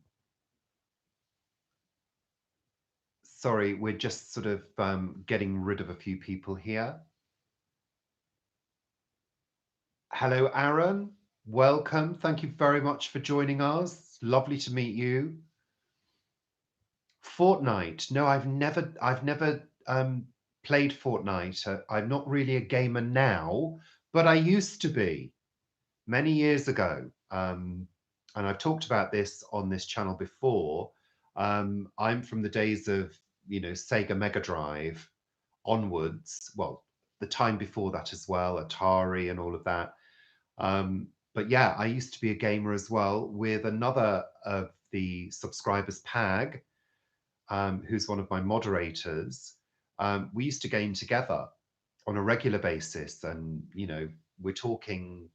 Sorry, we're just sort of getting rid of a few people here. Hello, Aaron. Welcome. Thank you very much for joining us. Lovely to meet you. Fortnite. No, I've never played Fortnite. I'm not really a gamer now, but I used to be many years ago. And I've talked about this on this channel before. I'm from the days of, Sega Mega Drive onwards. Well, the time before that as well, Atari and all of that. But yeah, I used to be a gamer as well with another of the subscribers, Pag, who's one of my moderators. We used to game together on a regular basis. And, we're talking,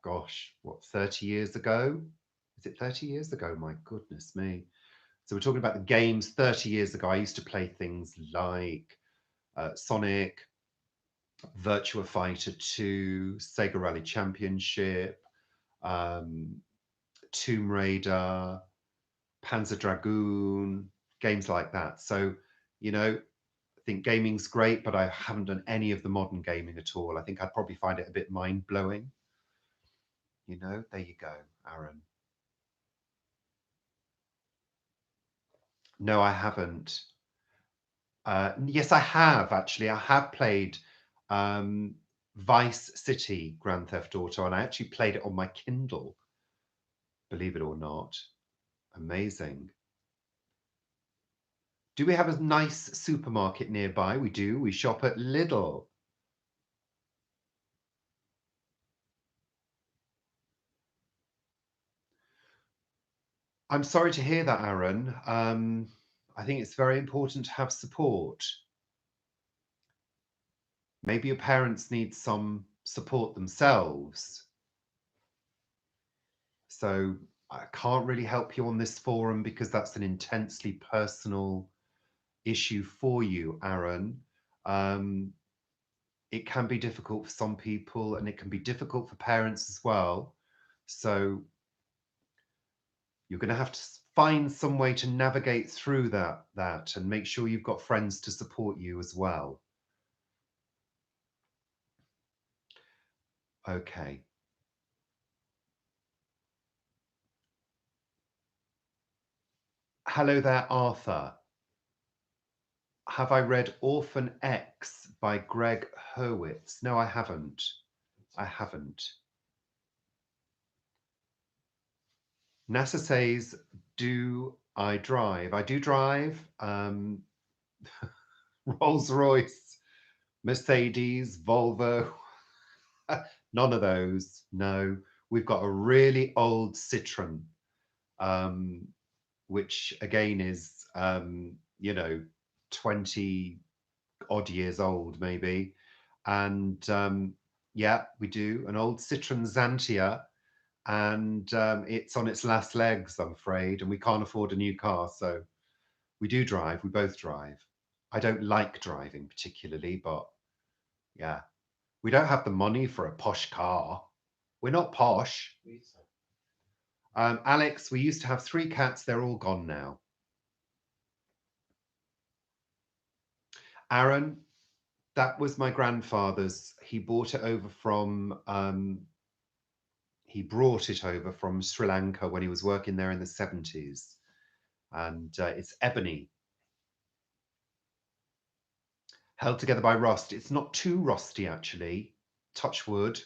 gosh, what, 30 years ago? Is it 30 years ago? My goodness me. So we're talking about the games 30 years ago. I used to play things like Sonic, Virtua Fighter 2, Sega Rally Championship, um, Tomb Raider, Panzer Dragoon, games like that. So, you know, I think gaming's great, but I haven't done any of the modern gaming at all. I think I'd probably find it a bit mind blowing. You know, there you go, Aaron. No, I haven't. Yes, I have actually. I have played um, Vice City Grand Theft Auto, and I actually played it on my Kindle, believe it or not. Amazing. Do we have a nice supermarket nearby? We do. We shop at Lidl. I'm sorry to hear that, Aaron. I think it's very important to have support. Maybe your parents need some support themselves. So I can't really help you on this forum because that's an intensely personal issue for you, Aaron. Um, it can be difficult for some people and it can be difficult for parents as well. So you're going to have to find some way to navigate through that and make sure you've got friends to support you as well. Okay. Hello there, Arthur. Have I read Orphan X by Greg Hurwitz? No, I haven't. I haven't. NASA says, do I drive? I do drive. Rolls Royce, Mercedes, Volvo. None of those. No. We've got a really old Citroen, um, which again is, 20 odd years old, maybe. And yeah, we do an old Citroen Xantia, and it's on its last legs, I'm afraid, and we can't afford a new car. So we do drive. We both drive. I don't like driving particularly, but yeah, we don't have the money for a posh car. We're not posh. Alex, we used to have 3 cats. They're all gone now. Aaron, that was my grandfather's. He brought it over from Sri Lanka when he was working there in the 70s. And it's ebony, held together by rust. It's not too rusty, actually. Touch wood.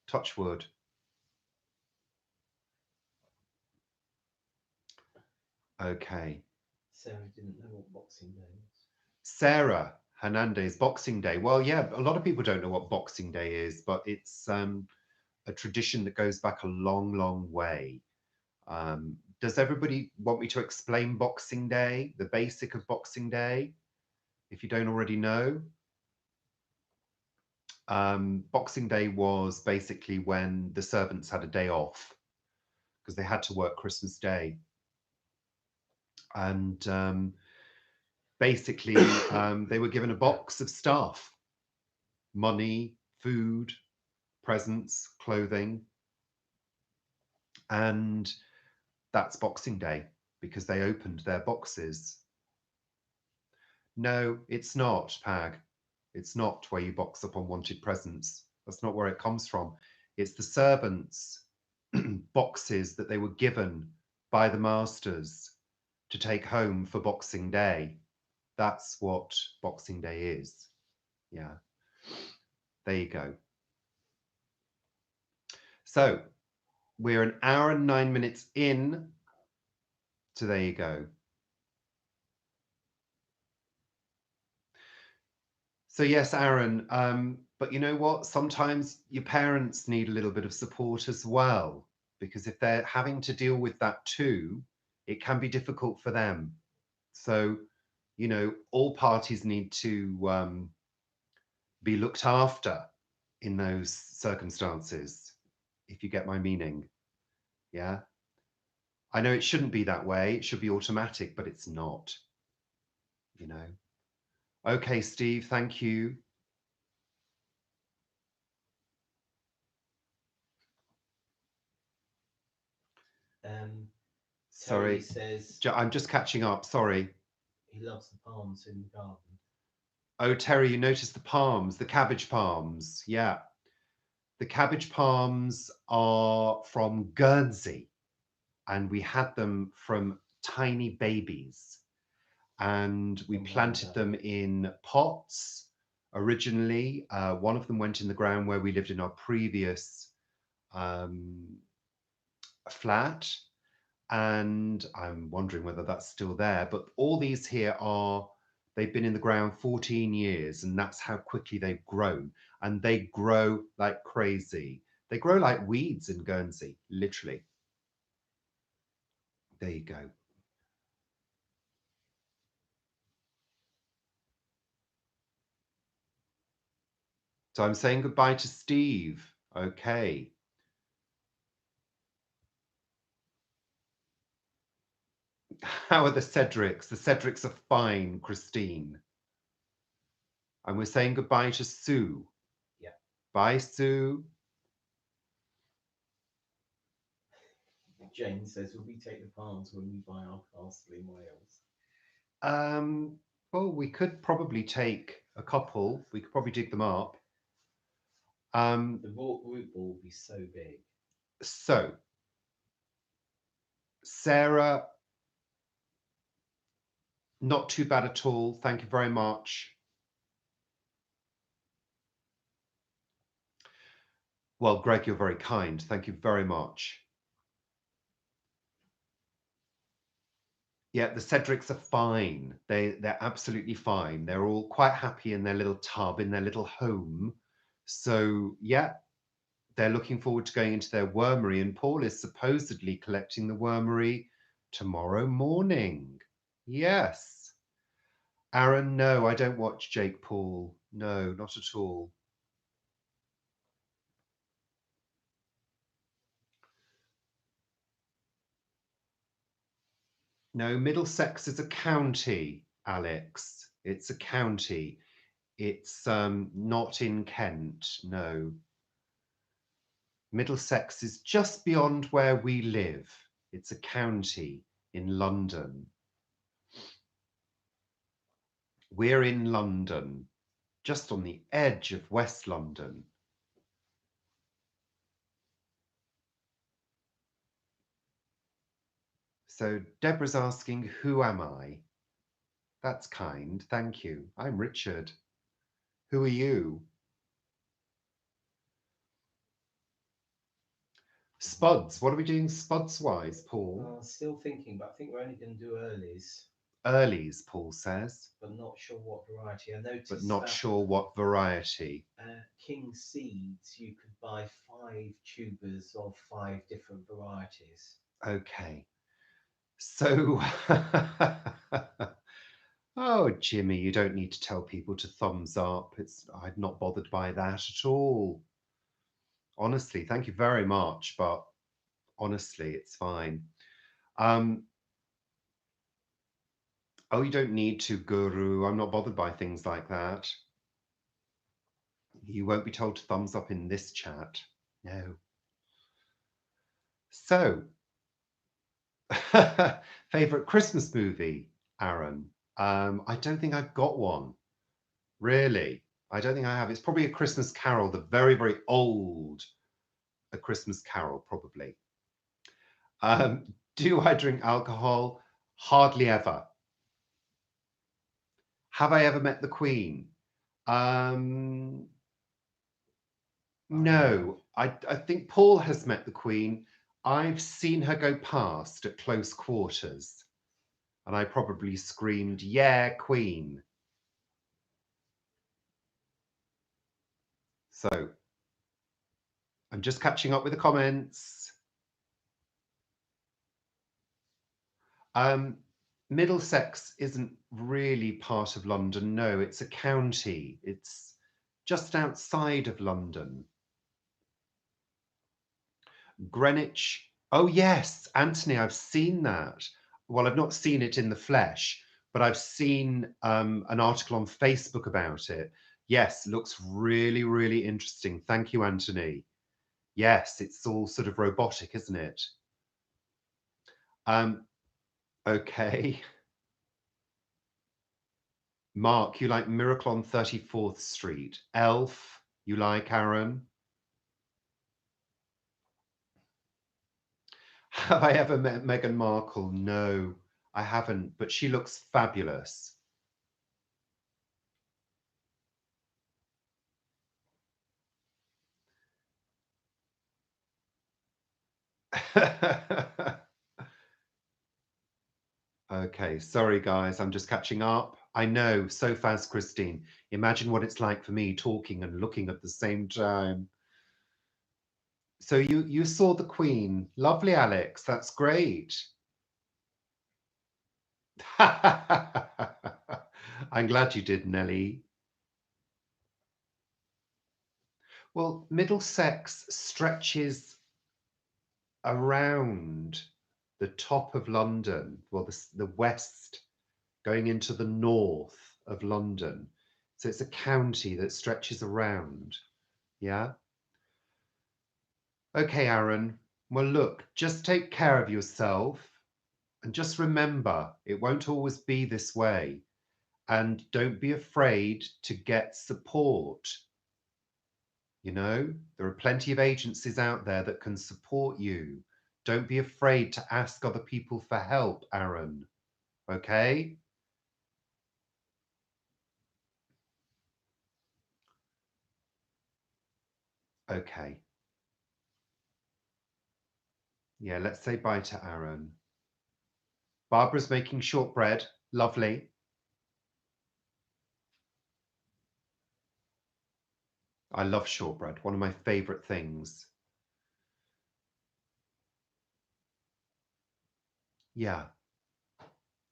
Touch wood. Okay. Sarah didn't know what Boxing Day was. Sarah Hernandez, Boxing Day. Well, yeah, a lot of people don't know what Boxing Day is, but it's a tradition that goes back a long, long way. Does everybody want me to explain Boxing Day, the basic of Boxing Day, if you don't already know? Boxing Day was basically when the servants had a day off because they had to work Christmas Day. And basically, they were given a box of stuff, money, food, presents, clothing. And that's Boxing Day because they opened their boxes. No, it's not, Pag. It's not where you box up unwanted presents. That's not where it comes from. It's the servants' boxes that they were given by the masters to take home for Boxing Day. That's what Boxing Day is. Yeah. There you go. So we're an hour and 9 minutes in. So there you go. So yes, Aaron, but you know what? Sometimes your parents need a little bit of support as well, because if they're having to deal with that too, it can be difficult for them. So, all parties need to be looked after in those circumstances, if you get my meaning. Yeah. I know it shouldn't be that way. It should be automatic, but it's not. Okay, Steve, thank you. Terry Sorry. says I'm just catching up. Sorry. he loves the palms in the garden. Oh, Terry, you noticed the palms, the cabbage palms. Yeah. The cabbage palms are from Guernsey, and we had them from tiny babies. And we From way planted back. them in pots originally. One of them went in the ground where we lived in our previous um, flat. And I'm wondering whether that's still there. But all these here are, they've been in the ground 14 years, and that's how quickly they've grown. And they grow like crazy. They grow like weeds in Guernsey, literally. There you go. So I'm saying goodbye to Steve. Okay. How are the Cedrics? The Cedrics are fine, Christine. And we're saying goodbye to Sue. Yeah. Bye, Sue. Jane says, will we take the palms when we buy our castle in Wales? Well, we could probably take a couple. We could probably dig them up. The root ball will be so big. So, Sarah, not too bad at all. Thank you very much. Well, Greg, you're very kind. Thank you very much. Yeah, the Cedrics are fine. They're absolutely fine. They're all quite happy in their little tub, in their little home. So yeah, they're looking forward to going into their wormery, and Paul is supposedly collecting the wormery tomorrow morning. Yes. Aaron, no, I don't watch Jake Paul. No, not at all. No, Middlesex is a county, Alex. It's a county. It's not in Kent, no. Middlesex is just beyond where we live. It's a county in London. We're in London, just on the edge of West London. So Deborah's asking, who am I? That's kind, thank you. I'm Richard. Who are you? Spuds, what are we doing spuds-wise, Paul? Still thinking, but I think we're only going to do earlies. Earlies, Paul says. But not sure what variety. I noticed But not that, sure what variety. King Seeds, you could buy 5 tubers of 5 different varieties. Okay. So, oh, Jimmy, you don't need to tell people to thumbs up. I'm not bothered by that at all. Honestly, thank you very much, but honestly, it's fine. Oh, you don't need to, Guru. I'm not bothered by things like that. You won't be told to thumbs up in this chat. No. So, favorite Christmas movie, Aaron? I don't think I've got one. Really? I don't think I have. It's probably A Christmas Carol, the very, very old A Christmas Carol, probably. Do I drink alcohol? Hardly ever. Have I ever met the Queen? No. I think Paul has met the Queen. I've seen her go past at close quarters, and I probably screamed, "Yeah, Queen." So I'm just catching up with the comments. Middlesex isn't really part of London. No, it's a county. It's just outside of London. Greenwich. Oh, yes, Anthony, I've seen that. Well, I've not seen it in the flesh, but I've seen an article on Facebook about it. Yes, looks really, really interesting. Thank you, Anthony. Yes, it's all sort of robotic, isn't it? Okay. Mark, you like Miracle on 34th Street. Elf, you like Aaron? Have I ever met Meghan Markle? No, I haven't, but she looks fabulous. Okay, sorry guys, I'm just catching up. I know, so fast, Christine. Imagine what it's like for me talking and looking at the same time. So you saw the Queen. Lovely, Alex. That's great. I'm glad you did, Nelly. Well, Middlesex stretches around the top of London, well, the west going into the north of London. So it's a county that stretches around. Yeah. Okay, Aaron. Well, look, just take care of yourself and just remember it won't always be this way. And don't be afraid to get support. You know, there are plenty of agencies out there that can support you. Don't be afraid to ask other people for help, Aaron. Okay? Okay. Yeah, let's say bye to Aaron. Barbara's making shortbread. Lovely. I love shortbread, one of my favorite things. Yeah.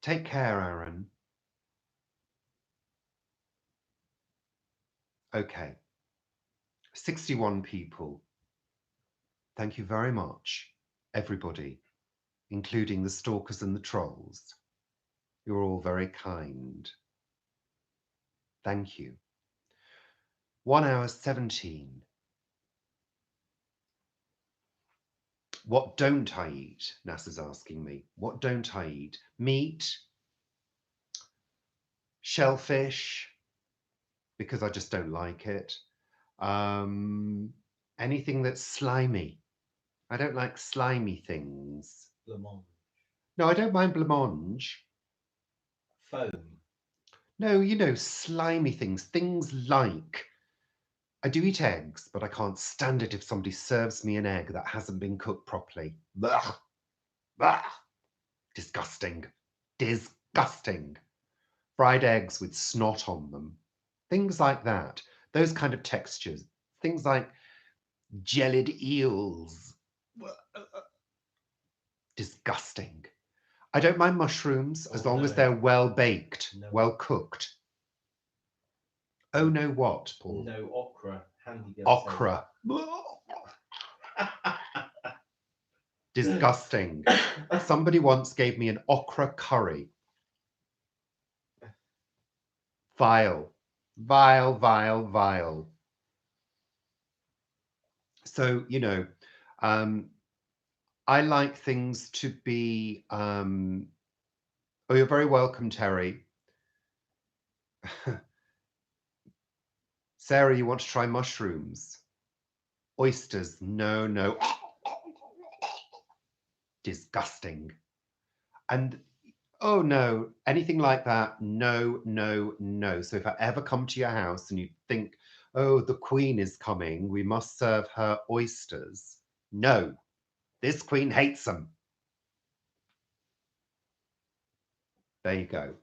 Take care, Aaron. Okay. 61 people. Thank you very much, everybody, including the stalkers and the trolls. You're all very kind. Thank you. 1 hour 17. What don't I eat? NASA's asking me. What don't I eat? Meat, shellfish, because I just don't like it. Anything that's slimy. I don't like slimy things. Blancmange. No, I don't mind blancmange. Foam. No, you know, slimy things. Things like I do eat eggs, but I can't stand it if somebody serves me an egg that hasn't been cooked properly. Blah, blah. Disgusting. Disgusting. Fried eggs with snot on them. Things like that. Those kind of textures. Things like jellied eels. Disgusting. I don't mind mushrooms as long as they're well baked, well cooked. Oh no, what, Paul? No okra. Handy girl. Okra. Disgusting. Somebody once gave me an okra curry. Vile. Vile, vile, vile. So, you know, I like things to be. Oh, you're very welcome, Terry. Sarah, you want to try mushrooms? Oysters? No, no. Disgusting. And oh no, anything like that? No, no, no. So if I ever come to your house and you think, oh, the Queen is coming, we must serve her oysters. No, this Queen hates them. There you go.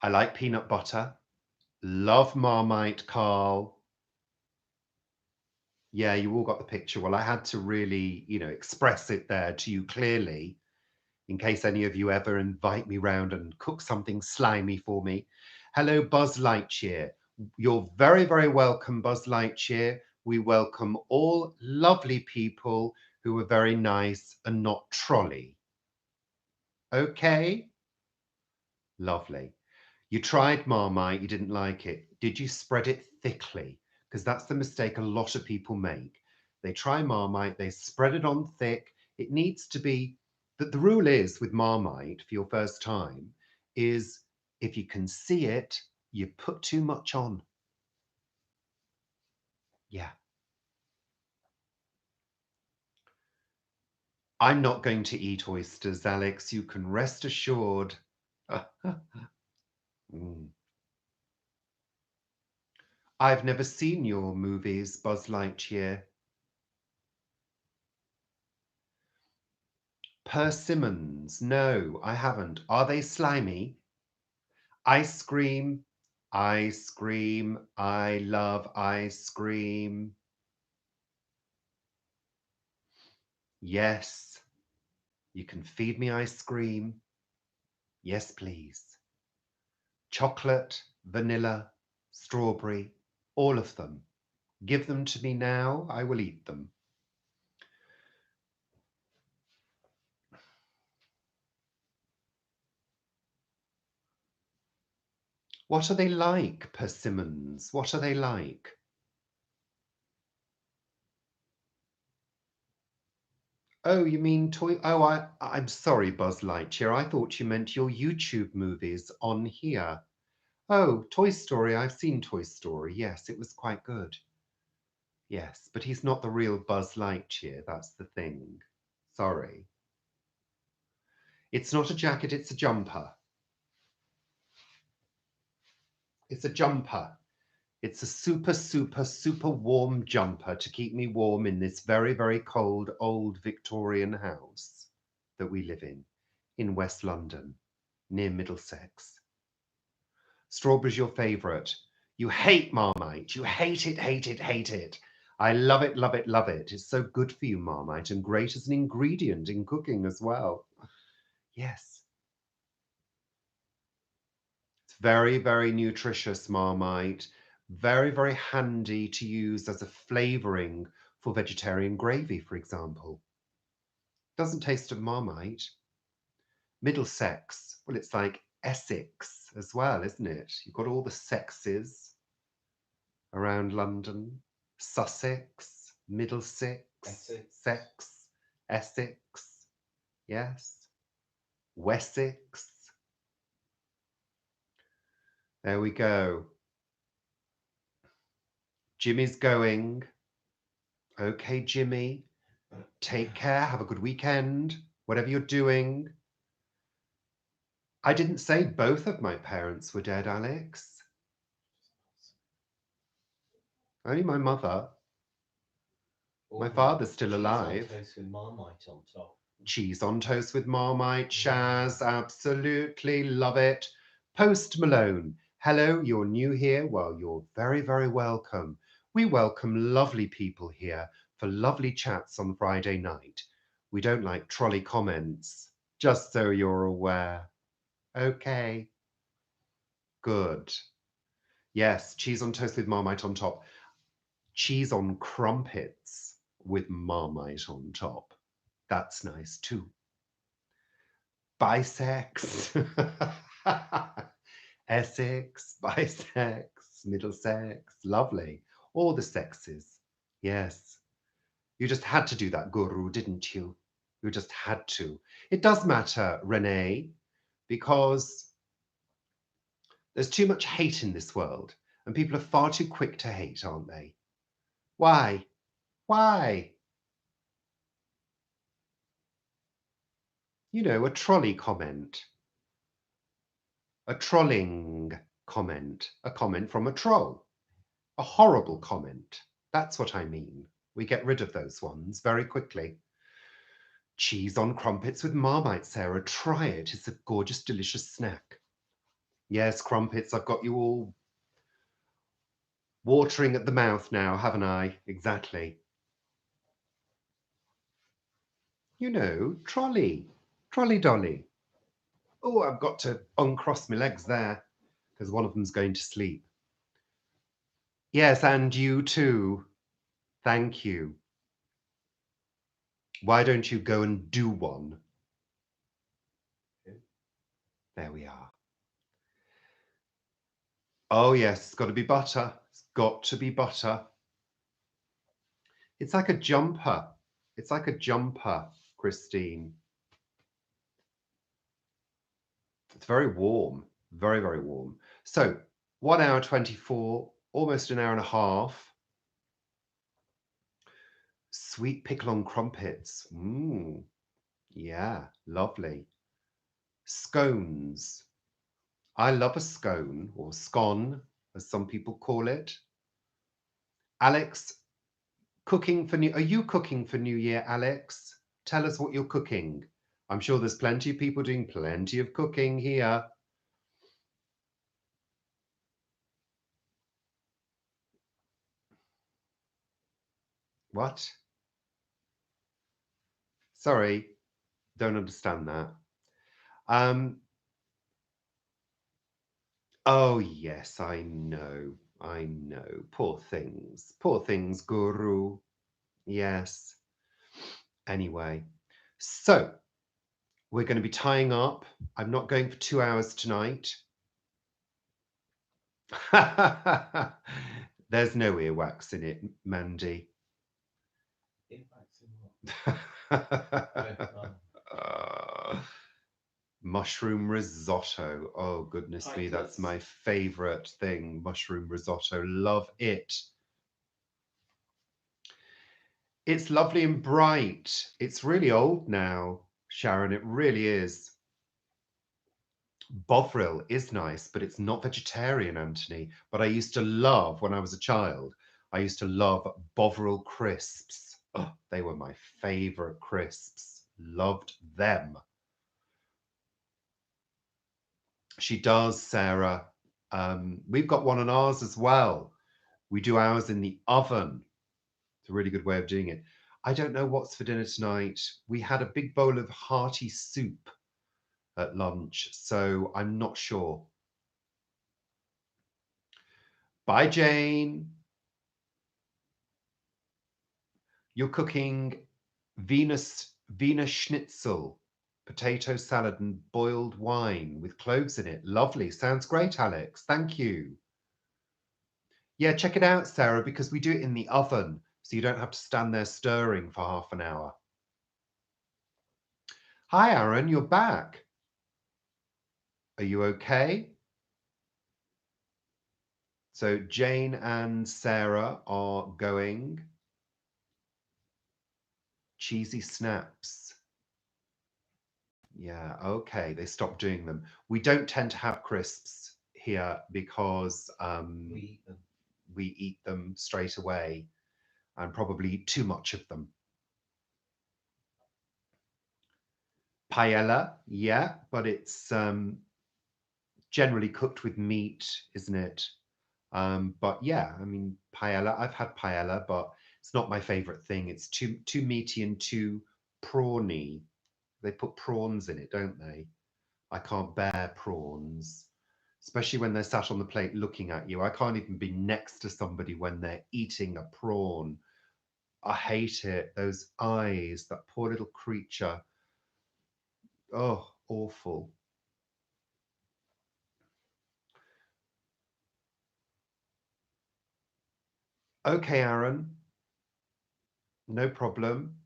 I like peanut butter. Love Marmite, Carl. Yeah, you all got the picture. Well, I had to really, you know, express it there to you clearly in case any of you ever invite me round and cook something slimy for me. Hello, Buzz Lightyear. You're very, very welcome, Buzz Lightyear. We welcome all lovely people who are very nice and not trolley. Okay? Lovely. You tried Marmite, you didn't like it. Did you spread it thickly? Because that's the mistake a lot of people make. They try Marmite, they spread it on thick. It needs to be The rule is with Marmite for your first time is if you can see it, you put too much on. Yeah. I'm not going to eat oysters, Alex. You can rest assured. Mm. I've never seen your movies, Buzz Lightyear. Persimmons. No, I haven't. Are they slimy? Ice cream. Ice cream. I love ice cream. Yes, you can feed me ice cream. Yes, please. Chocolate, vanilla, strawberry, all of them. Give them to me now, I will eat them. What are they like, persimmons? What are they like? Oh, you mean toy? Oh, I'm sorry, Buzz Lightyear. I thought you meant your YouTube movies on here. Oh, Toy Story. I've seen Toy Story. Yes, it was quite good. Yes, but he's not the real Buzz Lightyear. That's the thing. Sorry. It's not a jacket, it's a jumper. It's a jumper. It's a super, super, super warm jumper to keep me warm in this very, very cold old Victorian house that we live in West London, near Middlesex. Strawberry's your favourite. You hate Marmite. You hate it, hate it, hate it. I love it, love it, love it. It's so good for you, Marmite, and great as an ingredient in cooking as well. Yes. It's very, very nutritious, Marmite. Very, very handy to use as a flavouring for vegetarian gravy, for example. Doesn't taste of Marmite. Middlesex, well, it's like Essex as well, isn't it? You've got all the sexes around London. Sussex, Middlesex, Essex. Sex, Essex, yes. Wessex. There we go. Jimmy's going. Okay, Jimmy. Take care. Have a good weekend. Whatever you're doing. I didn't say both of my parents were dead, Alex. Only my mother. My father's still alive. Cheese on toast with Marmite on top. Cheese on toast with Marmite. Shaz, absolutely love it. Post Malone. Hello, you're new here. Well, you're very, very welcome. We welcome lovely people here for lovely chats on Friday night. We don't like trolley comments, just so you're aware. Okay. Good. Yes, cheese on toast with Marmite on top. Cheese on crumpets with Marmite on top. That's nice too. Bisex. Essex, Bisex, Middlesex. Lovely. All the sexes. Yes. You just had to do that, Guru, didn't you? You just had to. It does matter, Renee, because there's too much hate in this world, and people are far too quick to hate, aren't they? Why? Why? You know, a trolley comment, a trolling comment, a comment from a troll, a horrible comment. That's what I mean. We get rid of those ones very quickly. Cheese on crumpets with Marmite, Sarah. Try it. It's a gorgeous, delicious snack. Yes, crumpets. I've got you all watering at the mouth now, haven't I? Exactly. You know, trolley. Trolley dolly. Oh, I've got to uncross my legs there because one of them's going to sleep. Yes, and you too. Thank you. Why don't you go and do one? There we are. Oh, yes, it's got to be butter. It's got to be butter. It's like a jumper. It's like a jumper, Christine. It's very warm, very, very warm. So 1 hour 24, almost an hour and a half. Sweet pickle on crumpets. Yeah, lovely. Scones. I love a scone or scone, as some people call it. Alex, cooking for new. Are you cooking for New Year, Alex? Tell us what you're cooking. I'm sure there's plenty of people doing plenty of cooking here. What? Sorry, don't understand that. Um, oh yes, I know. I know. Poor things. Poor things, Guru. Yes. Anyway, so we're going to be tying up. I'm not going for 2 hours tonight. There's no earwax in it, Mandy. Impacts in what? Oh, Mushroom risotto. Oh, goodness me, that's pikelets. my favorite thing. Mushroom risotto. Love it. It's lovely and bright. It's really old now, Sharon. It really is. Bovril is nice, but it's not vegetarian, Anthony. But I used to love, when I was a child, I used to love Bovril crisps. Oh, they were my favorite crisps. Loved them. She does, Sarah. We've got one on ours as well. We do ours in the oven. It's a really good way of doing it. I don't know what's for dinner tonight. We had a big bowl of hearty soup at lunch, so I'm not sure. Bye, Jane. You're cooking Venus Schnitzel, potato salad and boiled wine with cloves in it. Lovely. Sounds great, Alex. Thank you. Yeah, check it out, Sarah, because we do it in the oven, so you don't have to stand there stirring for half an hour. Hi, Aaron, you're back. Are you okay? So Jane and Sarah are going cheesy snaps. Yeah, okay. They stopped doing them. We don't tend to have crisps here because We eat them. we eat them straight away and probably eat too much of them. Paella, yeah, but it's generally cooked with meat, isn't it? But yeah, I mean paella. I've had paella, but it's not my favorite thing. It's too meaty and too prawny. They put prawns in it, don't they? I can't bear prawns, especially when they're sat on the plate looking at you. I can't even be next to somebody when they're eating a prawn. I hate it. Those eyes, that poor little creature. Oh, awful. Okay, Aaron, no problem.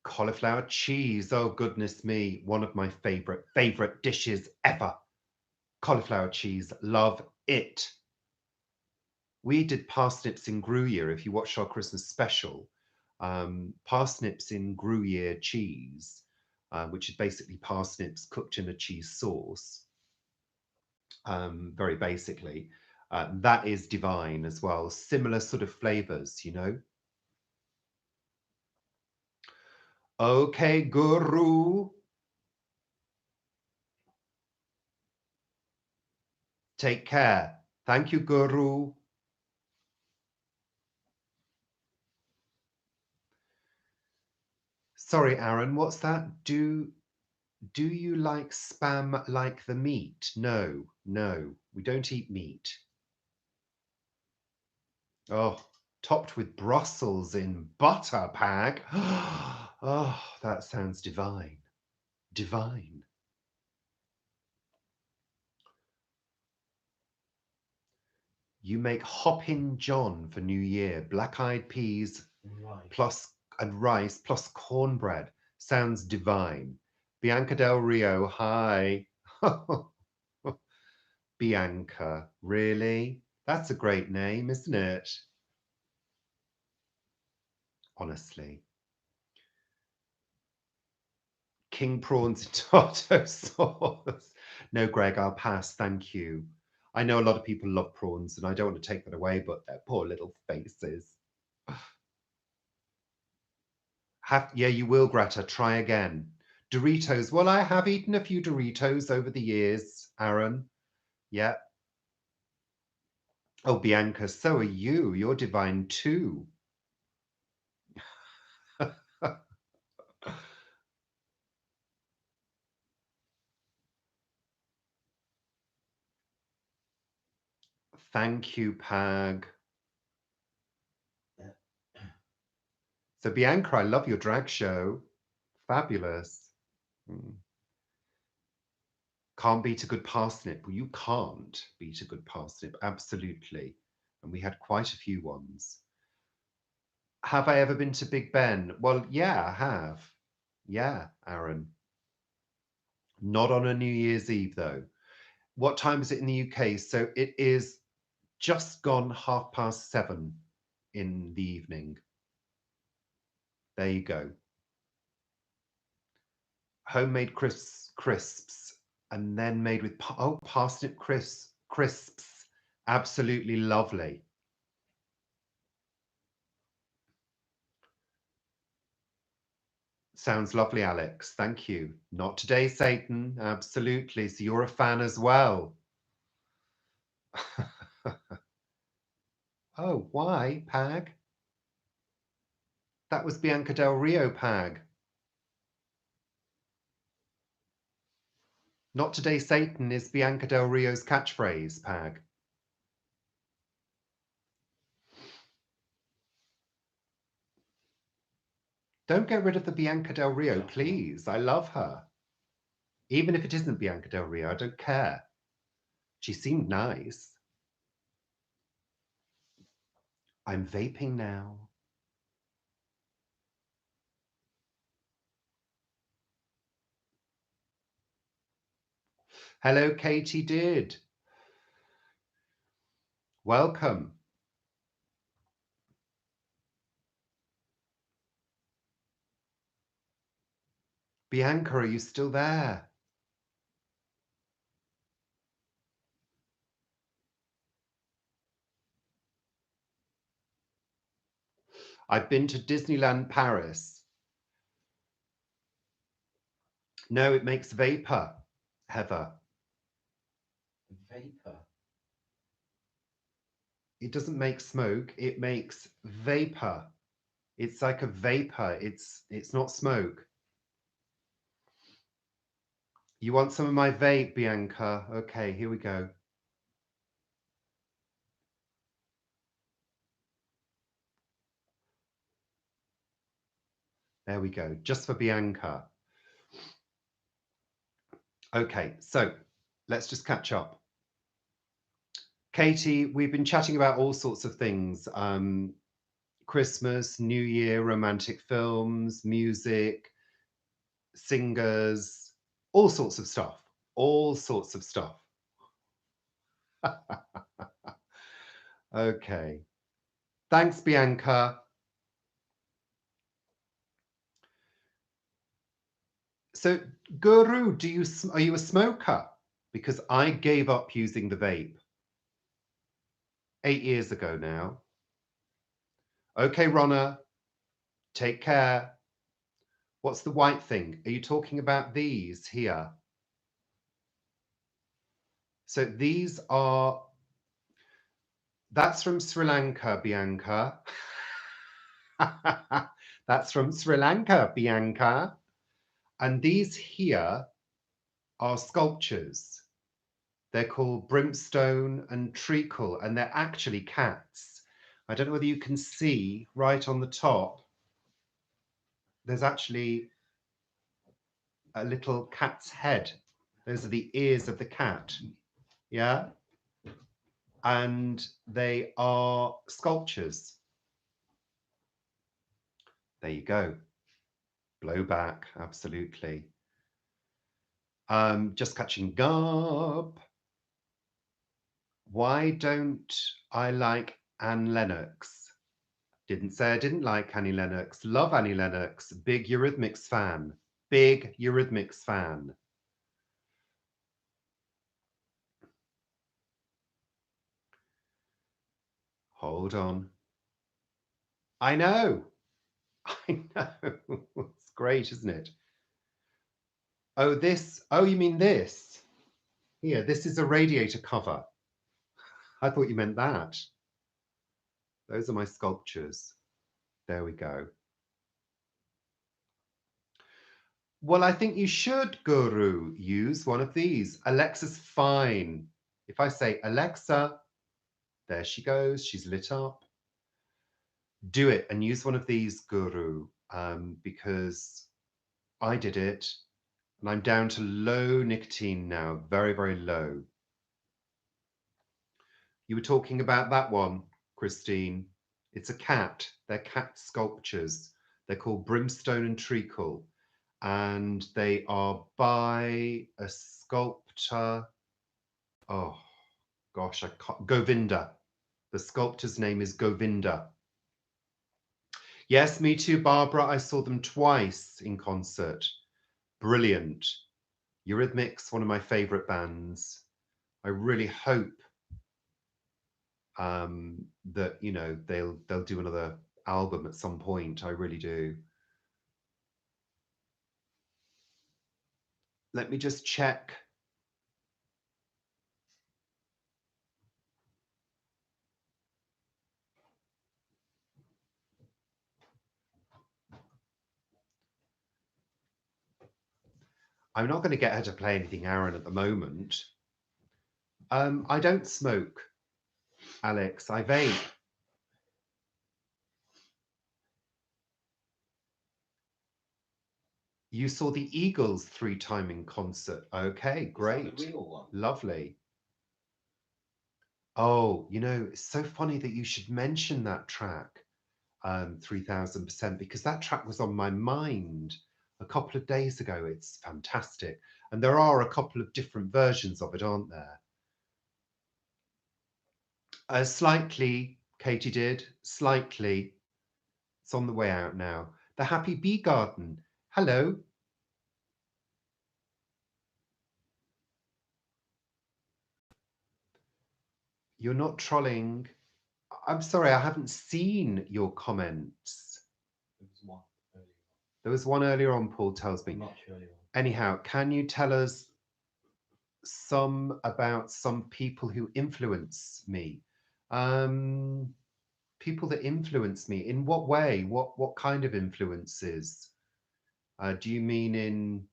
Cauliflower cheese. Oh, goodness me. One of my favorite dishes ever. Cauliflower cheese. Love it. We did parsnips in Gruyere. If you watched our Christmas special, parsnips in Gruyere cheese, which is basically parsnips cooked in a cheese sauce, very basically. That is divine as well. Similar sort of flavors, you know. Okay, Guru. Take care. Thank you, Guru. Sorry, Aaron, what's that? Do you like spam like the meat? No, no, we don't eat meat. Oh, topped with Brussels in butter, Pag. Oh, that sounds divine. Divine. You make Hoppin' John for New Year, black-eyed peas And rice. plus and rice plus cornbread. Sounds divine. Bianca Del Rio, hi. Bianca, really? That's a great name, isn't it? Honestly. King prawns and tomato sauce. No, Greg, I'll pass. Thank you. I know a lot of people love prawns, and I don't want to take that away, but their poor little faces. Yeah, you will, Greta. Try again. Doritos. Well, I have eaten a few Doritos over the years, Aaron. Yeah. Oh, Bianca, so are you. You're divine too. Thank you, Pag. So, Bianca, I love your drag show. Fabulous. Mm. Can't beat a good parsnip. Well, you can't beat a good parsnip, absolutely. And we had quite a few ones. Have I ever been to Big Ben? Well, yeah, I have. Yeah, Aaron. Not on a New Year's Eve, though. What time is it in the UK? So it is just gone 7:30 in the evening. There you go. Homemade crisps, and then made with parsnip crisps. Absolutely lovely. Sounds lovely, Alex. Thank you. Not today, Satan. Absolutely. So you're a fan as well. Oh, why, Pag? That was Bianca Del Rio, Pag. Not today, Satan is Bianca Del Rio's catchphrase, Pag. Don't get rid of the Bianca Del Rio, please. I love her. Even if it isn't Bianca Del Rio, I don't care. She seemed nice. I'm vaping now. Hello, Katie Did. Welcome. Bianca, are you still there? I've been to Disneyland Paris. No, it makes vapor, Heather. Vapor. It doesn't make smoke, it makes vapor. It's like a vapor. It's not smoke. You want some of my vape, Bianca? Okay, here we go. There we go, just for Bianca. Okay, so let's just catch up. Katie, we've been chatting about all sorts of things. Christmas, New Year, romantic films, music, singers, all sorts of stuff. All sorts of stuff. Okay. Thanks, Bianca. So, Guru, are you a smoker? Because I gave up using the vape 8 years ago now. Okay, Ronna, take care. What's the white thing? Are you talking about these here? So that's from Sri Lanka, Bianca. That's from Sri Lanka, Bianca. And these here are sculptures. They're called Brimstone and Treacle, and they're actually cats. I don't know whether you can see right on the top, there's actually a little cat's head. Those are the ears of the cat. Yeah. And they are sculptures. There you go. Blowback, absolutely. Just catching up. Why don't I like Anne Lennox? Didn't say I didn't like Annie Lennox. Love Annie Lennox. Big Eurythmics fan. Big Eurythmics fan. Hold on. I know. I know. It's great, isn't it? Oh, this. Oh, you mean this? Here, this is a radiator cover. I thought you meant that. Those are my sculptures. There we go. Well, I think you should, Guru, use one of these. Alexa's fine. If I say, Alexa, there she goes. She's lit up. Do it and use one of these, Guru, because I did it and I'm down to low nicotine now, very, very low. You were talking about that one, Christine. It's a cat. They're cat sculptures. They're called Brimstone and Treacle, and they are by a sculptor. Oh gosh, I can't. Govinda. The sculptor's name is Govinda. Yes, me too, Barbara. I saw them twice in concert. Brilliant. Eurythmics, one of my favorite bands. I really hope that they'll do another album at some point. I really do. Let me just check. I'm not going to get her to play anything, Aaron, at the moment. I don't smoke, Alex. I vape. You saw the Eagles 3 times in concert. Okay, great. The real one. Lovely. Oh, it's so funny that you should mention that track, 3000%, because that track was on my mind a couple of days ago. It's fantastic. And there are a couple of different versions of it, aren't there? Slightly, Katie did, slightly. It's on the way out now. The Happy Bee Garden. Hello. You're not trolling. I'm sorry, I haven't seen your comments. There was one earlier. There was one earlier on, Paul tells me. Not sure. Anyhow, can you tell us some about some people who influence me? People that influence me. In what way? What kind of influences? Do you mean in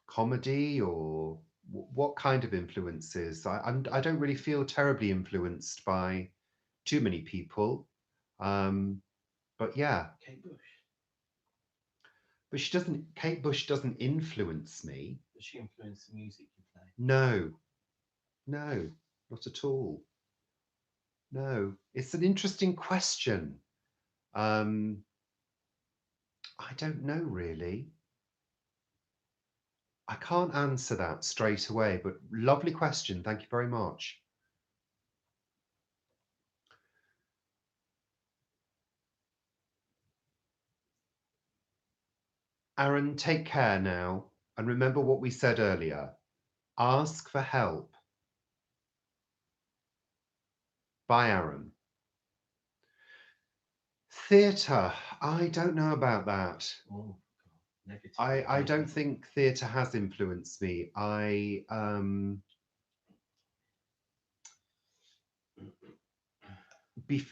comedy, or what kind of influences? I don't really feel terribly influenced by too many people. But yeah. Kate Bush. But Kate Bush doesn't influence me. Does she influence the music you play? No, not at all. No, it's an interesting question. I don't know really. I can't answer that straight away, but lovely question. Thank you very much. Aaron, take care now. And remember what we said earlier. Ask for help. Bye, Aaron. Theatre. I don't know about that. Oh, negative. I don't think theatre has influenced me.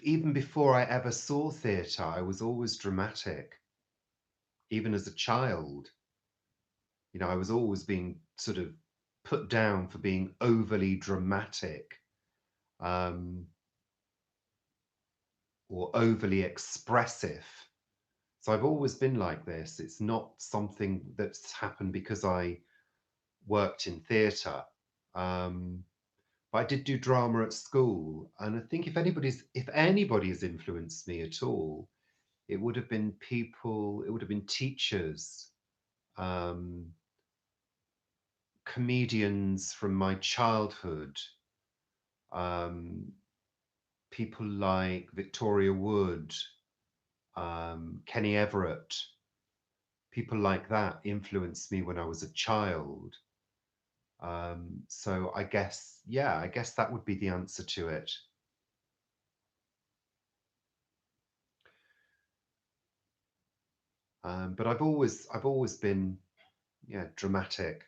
Even before I ever saw theatre, I was always dramatic. Even as a child, I was always being sort of put down for being overly dramatic, or overly expressive. So I've always been like this. It's not something that's happened because I worked in theatre. But I did do drama at school, and I think if anybody has influenced me at all, it would have been teachers, comedians from my childhood, um, people like Victoria Wood, Kenny Everett, people like that influenced me when I was a child. So I guess, yeah, I guess that would be the answer to it. But I've always been, yeah, dramatic.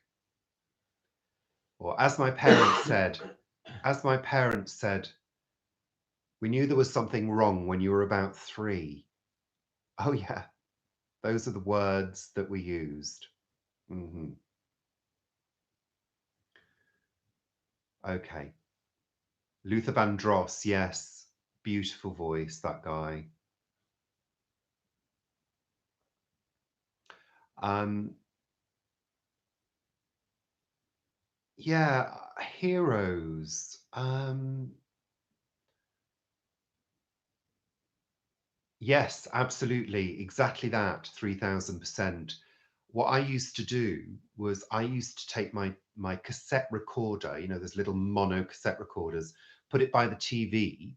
Or as my parents said, we knew there was something wrong when you were about 3. Oh yeah, those are the words that we used. Hmm. Okay. Luther Vandross, yes. Beautiful voice, that guy. Um, yeah, heroes. Yes, absolutely. Exactly that, 3000%. What I used to do was I used to take my cassette recorder, you know, those little mono cassette recorders, put it by the TV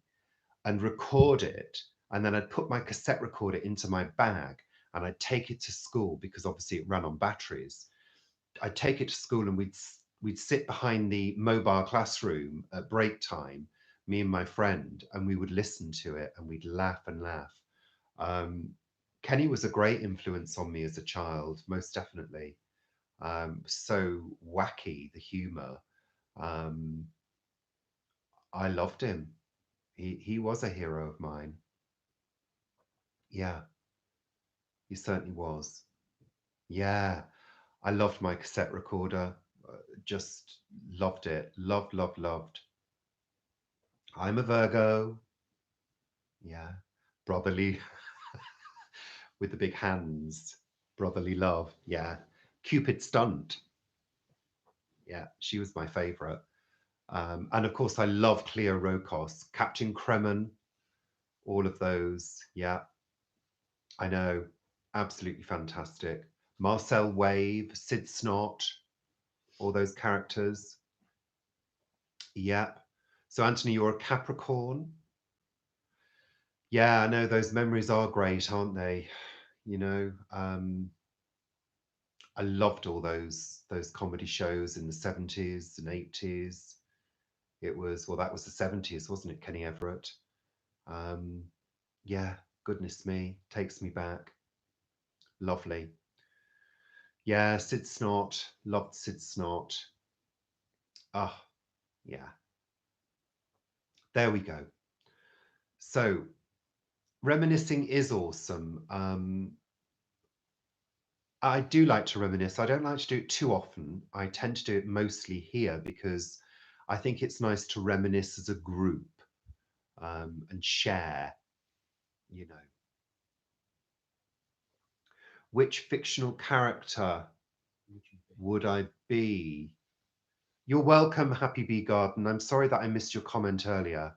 and record it. And then I'd put my cassette recorder into my bag and I'd take it to school because obviously it ran on batteries. I'd take it to school and we'd sit behind the mobile classroom at break time, me and my friend, and we would listen to it and we'd laugh and laugh. Um, Kenny was a great influence on me as a child, most definitely. So wacky, the humor. Um, I loved him. He was a hero of mine. Yeah, he certainly was. Yeah, I loved my cassette recorder. Just loved it. Loved, loved, loved. I'm a Virgo. Yeah, brotherly with the big hands. Brotherly love. Yeah, Cupid stunt. Yeah, she was my favorite. And of course, I love Cleo Rokos, Captain Kremen, all of those. Yeah, I know. Absolutely fantastic. Marcel Wave, Sid Snot, all those characters. Yep. So, Anthony, you're a Capricorn. Yeah, I know those memories are great, aren't they? You know, I loved all those comedy shows in the 70s and 80s. It was, well, that was the 70s, wasn't it, Kenny Everett? Um, yeah, goodness me, takes me back. Lovely. Yeah, Sid Snot, loved Sid Snot. Ah, yeah, there we go. So, reminiscing is awesome. I do like to reminisce. I don't like to do it too often. I tend to do it mostly here because I think it's nice to reminisce as a group, and share, you know. Which fictional character would I be? You're welcome, Happy Bee Garden. I'm sorry that I missed your comment earlier.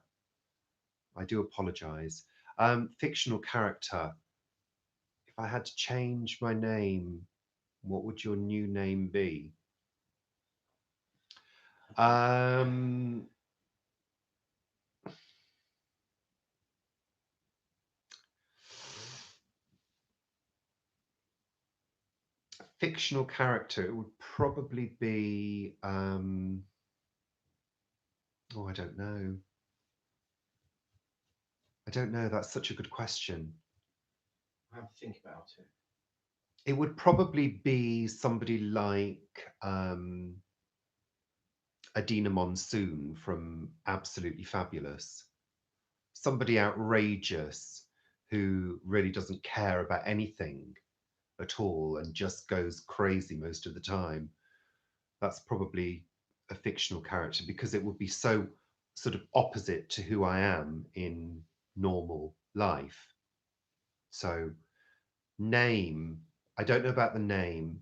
I do apologize. Fictional character. If I had to change my name, what would your new name be? Um, fictional character, it would probably be, oh, I don't know. I don't know. That's such a good question. I have to think about it. It would probably be somebody like Adina Monsoon from Absolutely Fabulous. Somebody outrageous who really doesn't care about anything at all and just goes crazy most of the time. That's probably a fictional character because it would be so sort of opposite to who I am in normal life. So, name, I don't know about the name,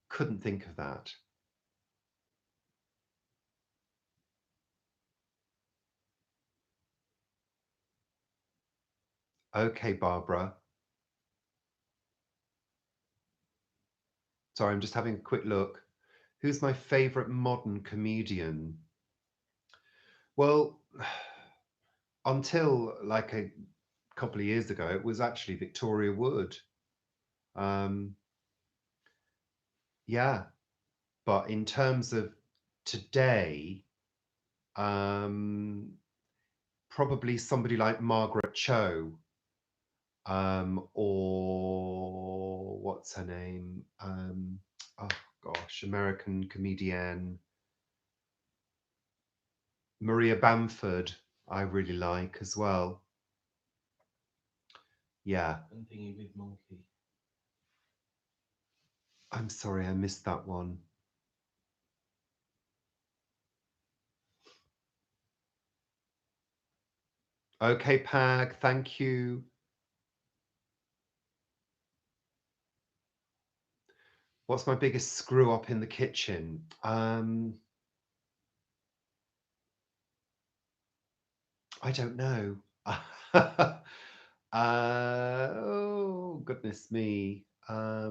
couldn't think of that. Okay, Barbara. Sorry, I'm just having a quick look. Who's my favourite modern comedian? Well, until like a couple of years ago, it was actually Victoria Wood. Um, yeah, but in terms of today, um, probably somebody like Margaret Cho, or what's her name? Oh gosh, American comedian Maria Bamford. I really like as well. Yeah, And thingy with monkey. I'm sorry, I missed that one. Okay, Pag, thank you. What's my biggest screw up in the kitchen? I don't know. Oh, goodness me. I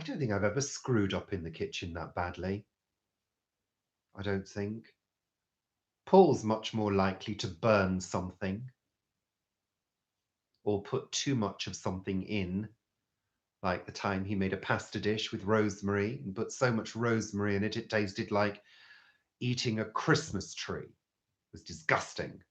don't think I've ever screwed up in the kitchen that badly. I don't think. Paul's much more likely to burn something or put too much of something in, like the time he made a pasta dish with rosemary and put so much rosemary in it, it tasted like eating a Christmas tree. It was disgusting.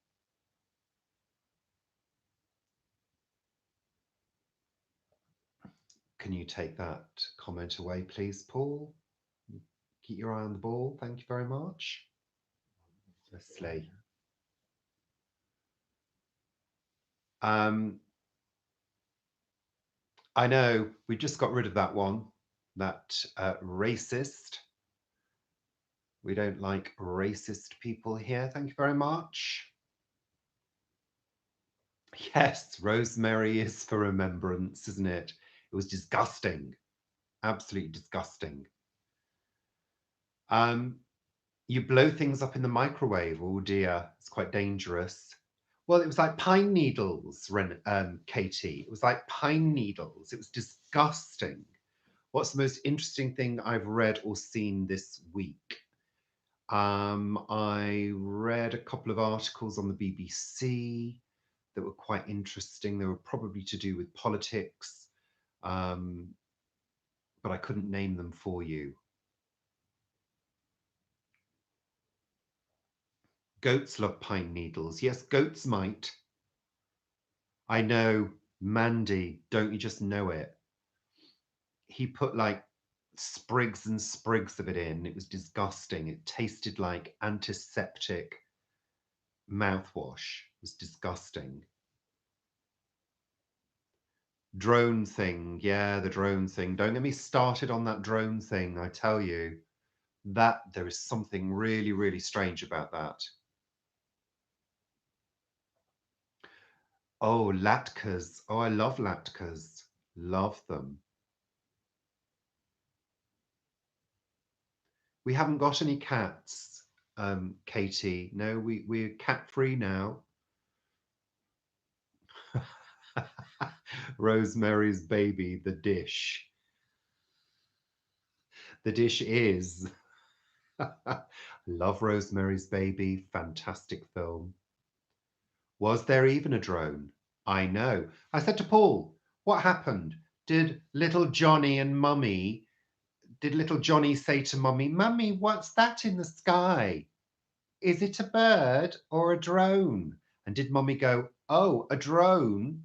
Can you take that comment away, please, Paul? Keep your eye on the ball. Thank you very much. Leslie. Um, I know we just got rid of that one, that racist. We don't like racist people here. Thank you very much. Yes, rosemary is for remembrance, isn't it? It was disgusting, absolutely disgusting. Um, you blow things up in the microwave. Oh dear, it's quite dangerous. Well, it was like pine needles, Katie. It was like pine needles. It was disgusting. What's the most interesting thing I've read or seen this week? I read a couple of articles on the BBC that were quite interesting. They were probably to do with politics, um, but I couldn't name them for you. Goats love pine needles. Yes, goats might. I know, Mandy, don't you just know it? He put like sprigs and sprigs of it in. It was disgusting. It tasted like antiseptic mouthwash. It was disgusting. Drone thing. Yeah, the drone thing. Don't get me started on that drone thing. I tell you, that there is something really, really strange about that. Oh, latkes. Oh, I love latkes. Love them. We haven't got any cats, Katie. No, we're cat free now. Rosemary's Baby, the dish. The dish is. Love Rosemary's Baby. Fantastic film. Was there even a drone? I know. I said to Paul, what happened? Did little Johnny say to Mummy, Mummy, what's that in the sky? Is it a bird or a drone? And did Mummy go, oh, a drone?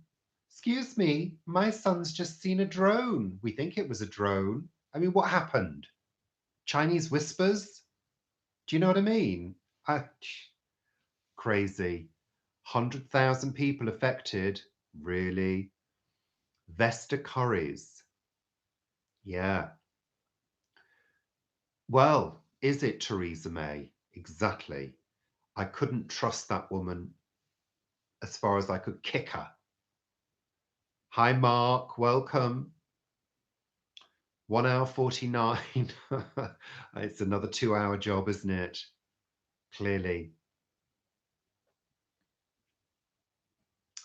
Excuse me, my son's just seen a drone. We think it was a drone. I mean, what happened? Chinese whispers? Do you know what I mean? Crazy. 100,000 people affected. Really? Vesta Curries. Yeah. Well, is it Theresa May? Exactly. I couldn't trust that woman as far as I could kick her. Hi, Mark. Welcome. 1 hour 49. It's another 2 hour job, isn't it? Clearly.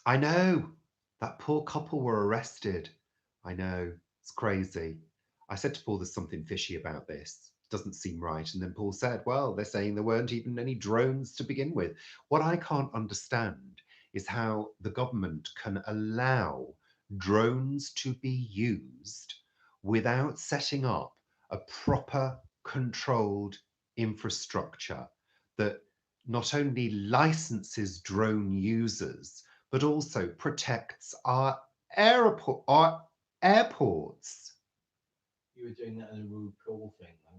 I know. That poor couple were arrested. I know. It's crazy. I said to Paul, there's something fishy about this. Doesn't seem right. And then Paul said, well, they're saying there weren't even any drones to begin with. What I can't understand is how the government can allow drones to be used without setting up a proper controlled infrastructure that not only licenses drone users, but also protects our airports. You were doing that as a rude call thing, though.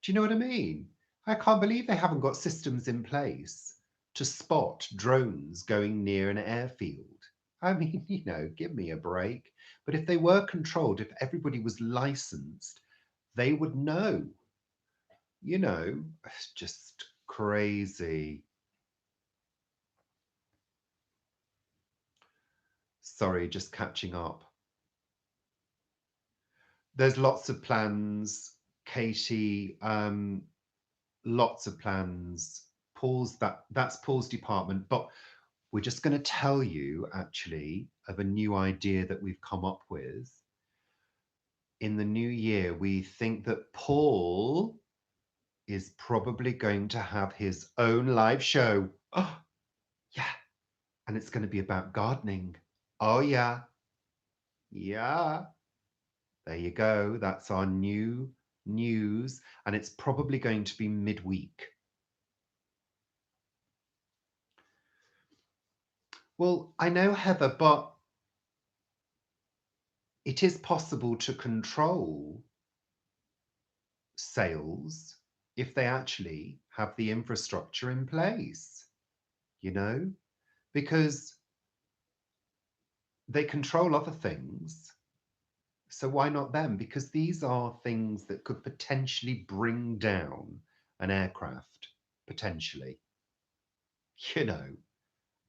Do you know what I mean? I can't believe they haven't got systems in place to spot drones going near an airfield. I mean, give me a break. But if they were controlled, if everybody was licensed, they would know. It's just crazy. Sorry, just catching up. There's lots of plans, Katie. Lots of plans. That's Paul's department, but we're just going to tell you actually of a new idea that we've come up with. In the new year, we think that Paul is probably going to have his own live show. Oh, yeah. And it's going to be about gardening. Oh, yeah. Yeah. There you go. That's our new news. And it's probably going to be midweek. Well, I know, Heather, but it is possible to control sales if they actually have the infrastructure in place, because they control other things. So why not them? Because these are things that could potentially bring down an aircraft, potentially. You know,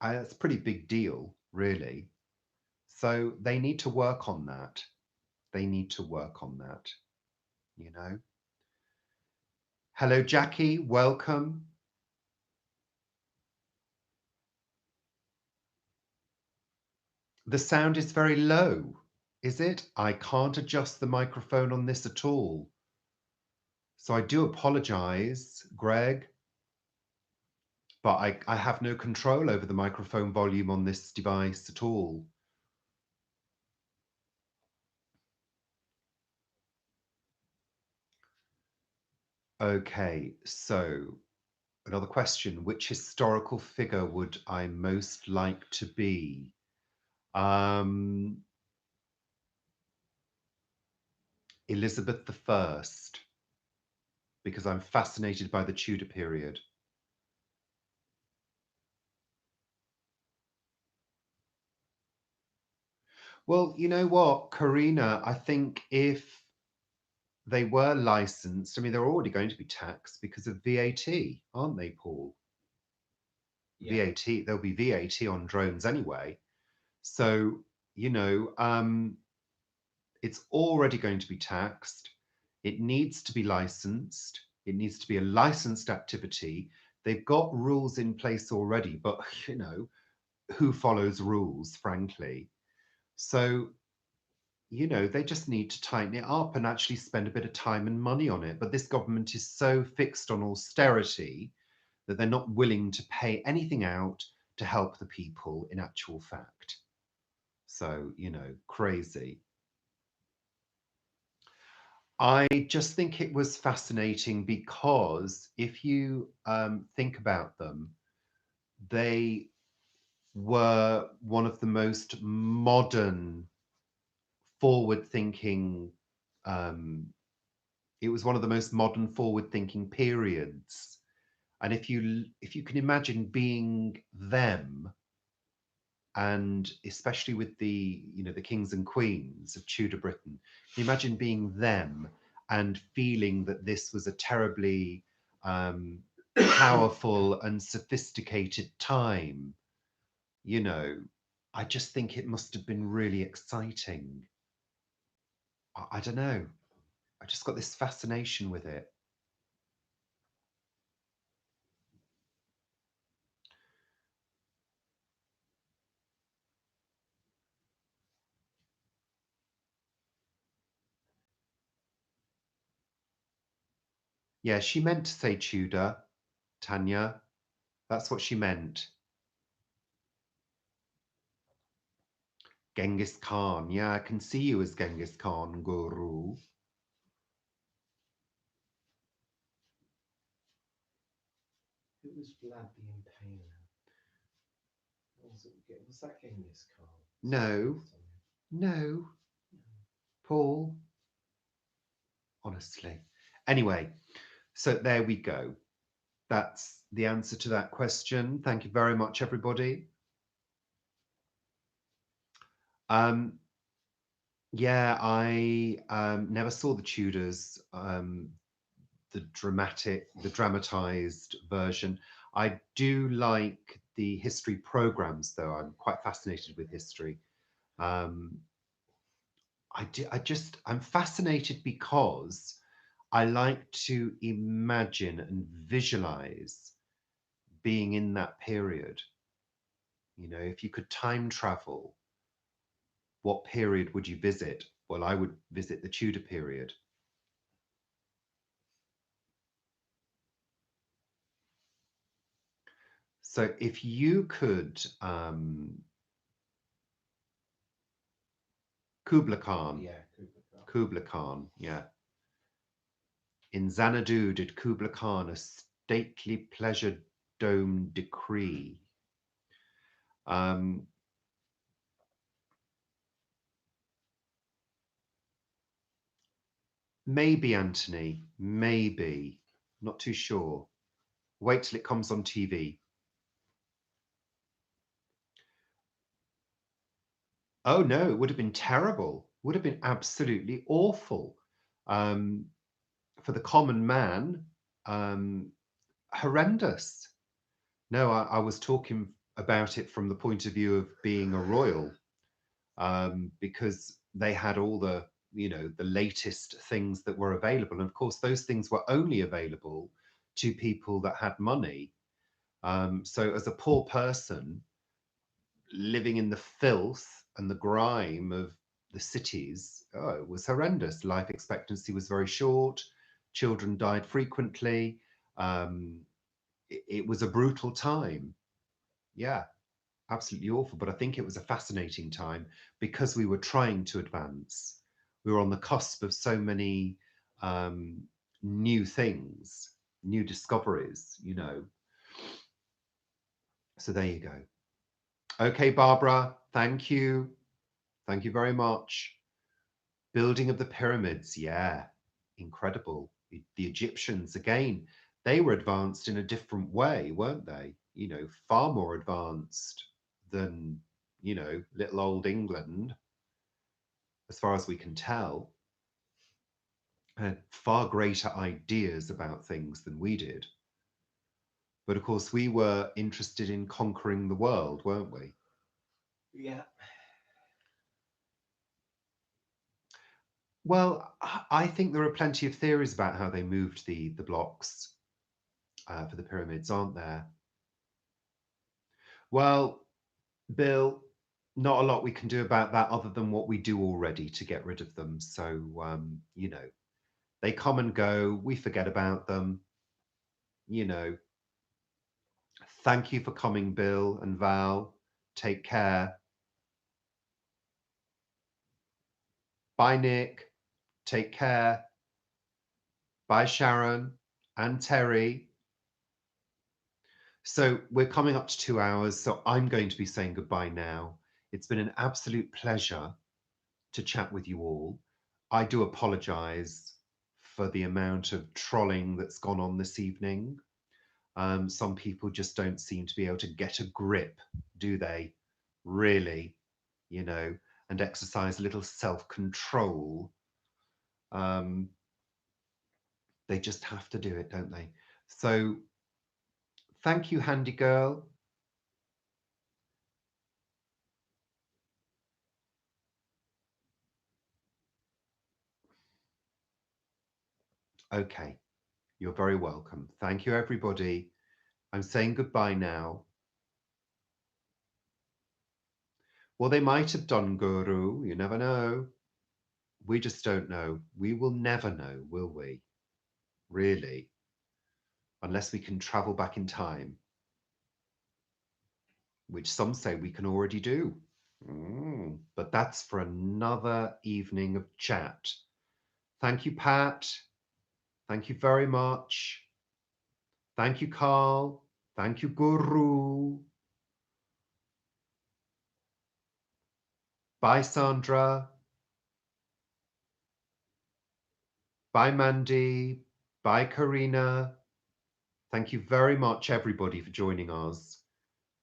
That's a pretty big deal, really. So they need to work on that. They need to work on that, you know. Hello, Jackie. Welcome. The sound is very low, is it? I can't adjust the microphone on this at all. So I do apologize, Greg, but I have no control over the microphone volume on this device at all. Okay, so another question. Which historical figure would I most like to be? Elizabeth I, because I'm fascinated by the Tudor period. Well, you know what, Karina, I think if they were licensed, I mean, they're already going to be taxed because of VAT, aren't they, Paul? Yeah. VAT, there'll be VAT on drones anyway. So, it's already going to be taxed. It needs to be licensed. It needs to be a licensed activity. They've got rules in place already, but who follows rules, frankly? So, they just need to tighten it up and actually spend a bit of time and money on it. But this government is so fixed on austerity that they're not willing to pay anything out to help the people in actual fact. So, crazy. I just think it was fascinating because if you think about them, they were one of the most modern, forward-thinking. It was one of the most modern, forward-thinking periods. And if you can imagine being them, and especially with the kings and queens of Tudor Britain, can you imagine being them and feeling that this was a terribly powerful and sophisticated time? I just think it must have been really exciting. I don't know. I just got this fascination with it. Yeah, she meant to say Tudor, Tanya. That's what she meant. Genghis Khan. Yeah, I can see you as Genghis Khan, Guru. Who was Vlad the Impaler? Was that Genghis Khan? No, no, Paul. Honestly. Anyway, so there we go. That's the answer to that question. Thank you very much, everybody. Um, yeah, I never saw the Tudors, the dramatized version. I do like the history programs, though. I'm quite fascinated with history. Um, I'm fascinated because I like to imagine and visualize being in that period. You know, if you could time travel, what period would you visit? Well, I would visit the Tudor period. So if you could, Kubla Khan, Yeah, Kublai Khan. Kubla Khan, yeah. In Xanadu did Kubla Khan a stately pleasure dome decree. Um, maybe, Anthony, maybe. Not too sure. Wait till it comes on TV. Oh no, it would have been terrible. Would have been absolutely awful. Um, for the common man, um, horrendous. No, I was talking about it from the point of view of being a royal, because they had all the, you know, the latest things that were available. And of course, those things were only available to people that had money. So as a poor person living in the filth and the grime of the cities, oh, it was horrendous. Life expectancy was very short. Children died frequently. Um, it was a brutal time. Yeah, absolutely awful. But I think it was a fascinating time because we were trying to advance. We were on the cusp of so many um, new things, new discoveries, you know. So there you go. Okay, Barbara, thank you. Thank you very much. Building of the pyramids, yeah, incredible. The Egyptians, again, they were advanced in a different way, weren't they? You know, far more advanced than, you know, little old England, as far as we can tell. Had far greater ideas about things than we did. But of course, we were interested in conquering the world, weren't we? Yeah. Well, I think there are plenty of theories about how they moved the blocks for the pyramids, aren't there? Well, Bill, not a lot we can do about that other than what we do already to get rid of them. So, you know, they come and go. We forget about them. You know, thank you for coming, Bill and Val. Take care. Bye, Nick. Take care. Bye, Sharon and Terry. So we're coming up to 2 hours. So I'm going to be saying goodbye now. It's been an absolute pleasure to chat with you all. I do apologize for the amount of trolling that's gone on this evening. Some people just don't seem to be able to get a grip, do they? Really, you know, and exercise a little self control. Um, they just have to do it, don't they? So, thank you, Handy Girl. Okay, you're very welcome. Thank you, everybody. I'm saying goodbye now. Well, they might have done, Guru. You never know. We just don't know. We will never know, will we? Really? unless we can travel back in time, which some say we can already do. But that's for another evening of chat. Thank you, Pat. Thank you very much. Thank you, Carl. Thank you, Guru. Bye, Sandra. Bye, Mandy. Bye, Karina. Thank you very much, everybody, for joining us.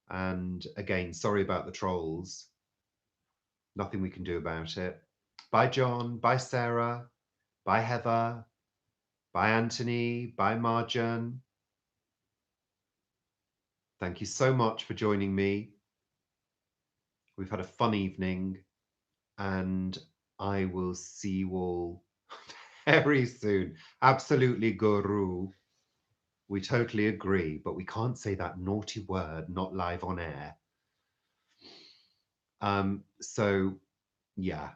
And again, sorry about the trolls. Nothing we can do about it. Bye, John. Bye, Sarah. Bye, Heather. Bye, Anthony. Bye, Marjan. Thank you so much for joining me. We've had a fun evening, and I will see you all very soon. Absolutely, Guru. We totally agree, but we can't say that naughty word, not live on air. So, yeah.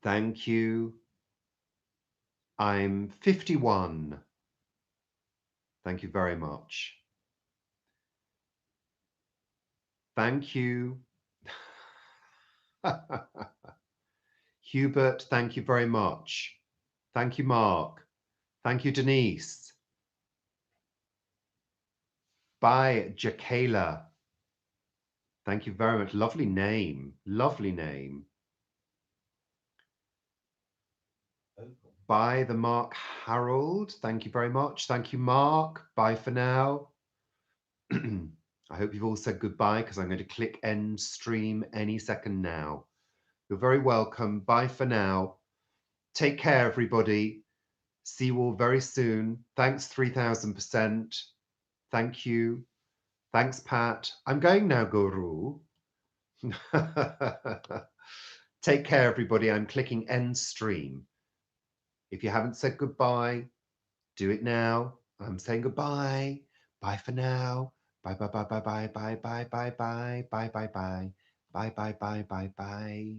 Thank you. I'm 51. Thank you very much. Thank you. Hubert, thank you very much. Thank you, Mark. Thank you, Denise. Bye, Jacala. Thank you very much. Lovely name. Lovely name. Bye, the Mark Harold. Thank you very much. Thank you, Mark. Bye for now. I hope you've all said goodbye because I'm going to click end stream any second now. You're very welcome. Bye for now. Take care, everybody. See you all very soon. Thanks 3000%. Thank you. Thanks, Pat. I'm going now, Guru. Take care, everybody. I'm clicking end stream. If you haven't said goodbye, do it now. I'm saying goodbye. Bye for now. Bye, bye, bye, bye, bye, bye, bye, bye, bye, bye, bye, bye, bye, bye, bye, bye, bye.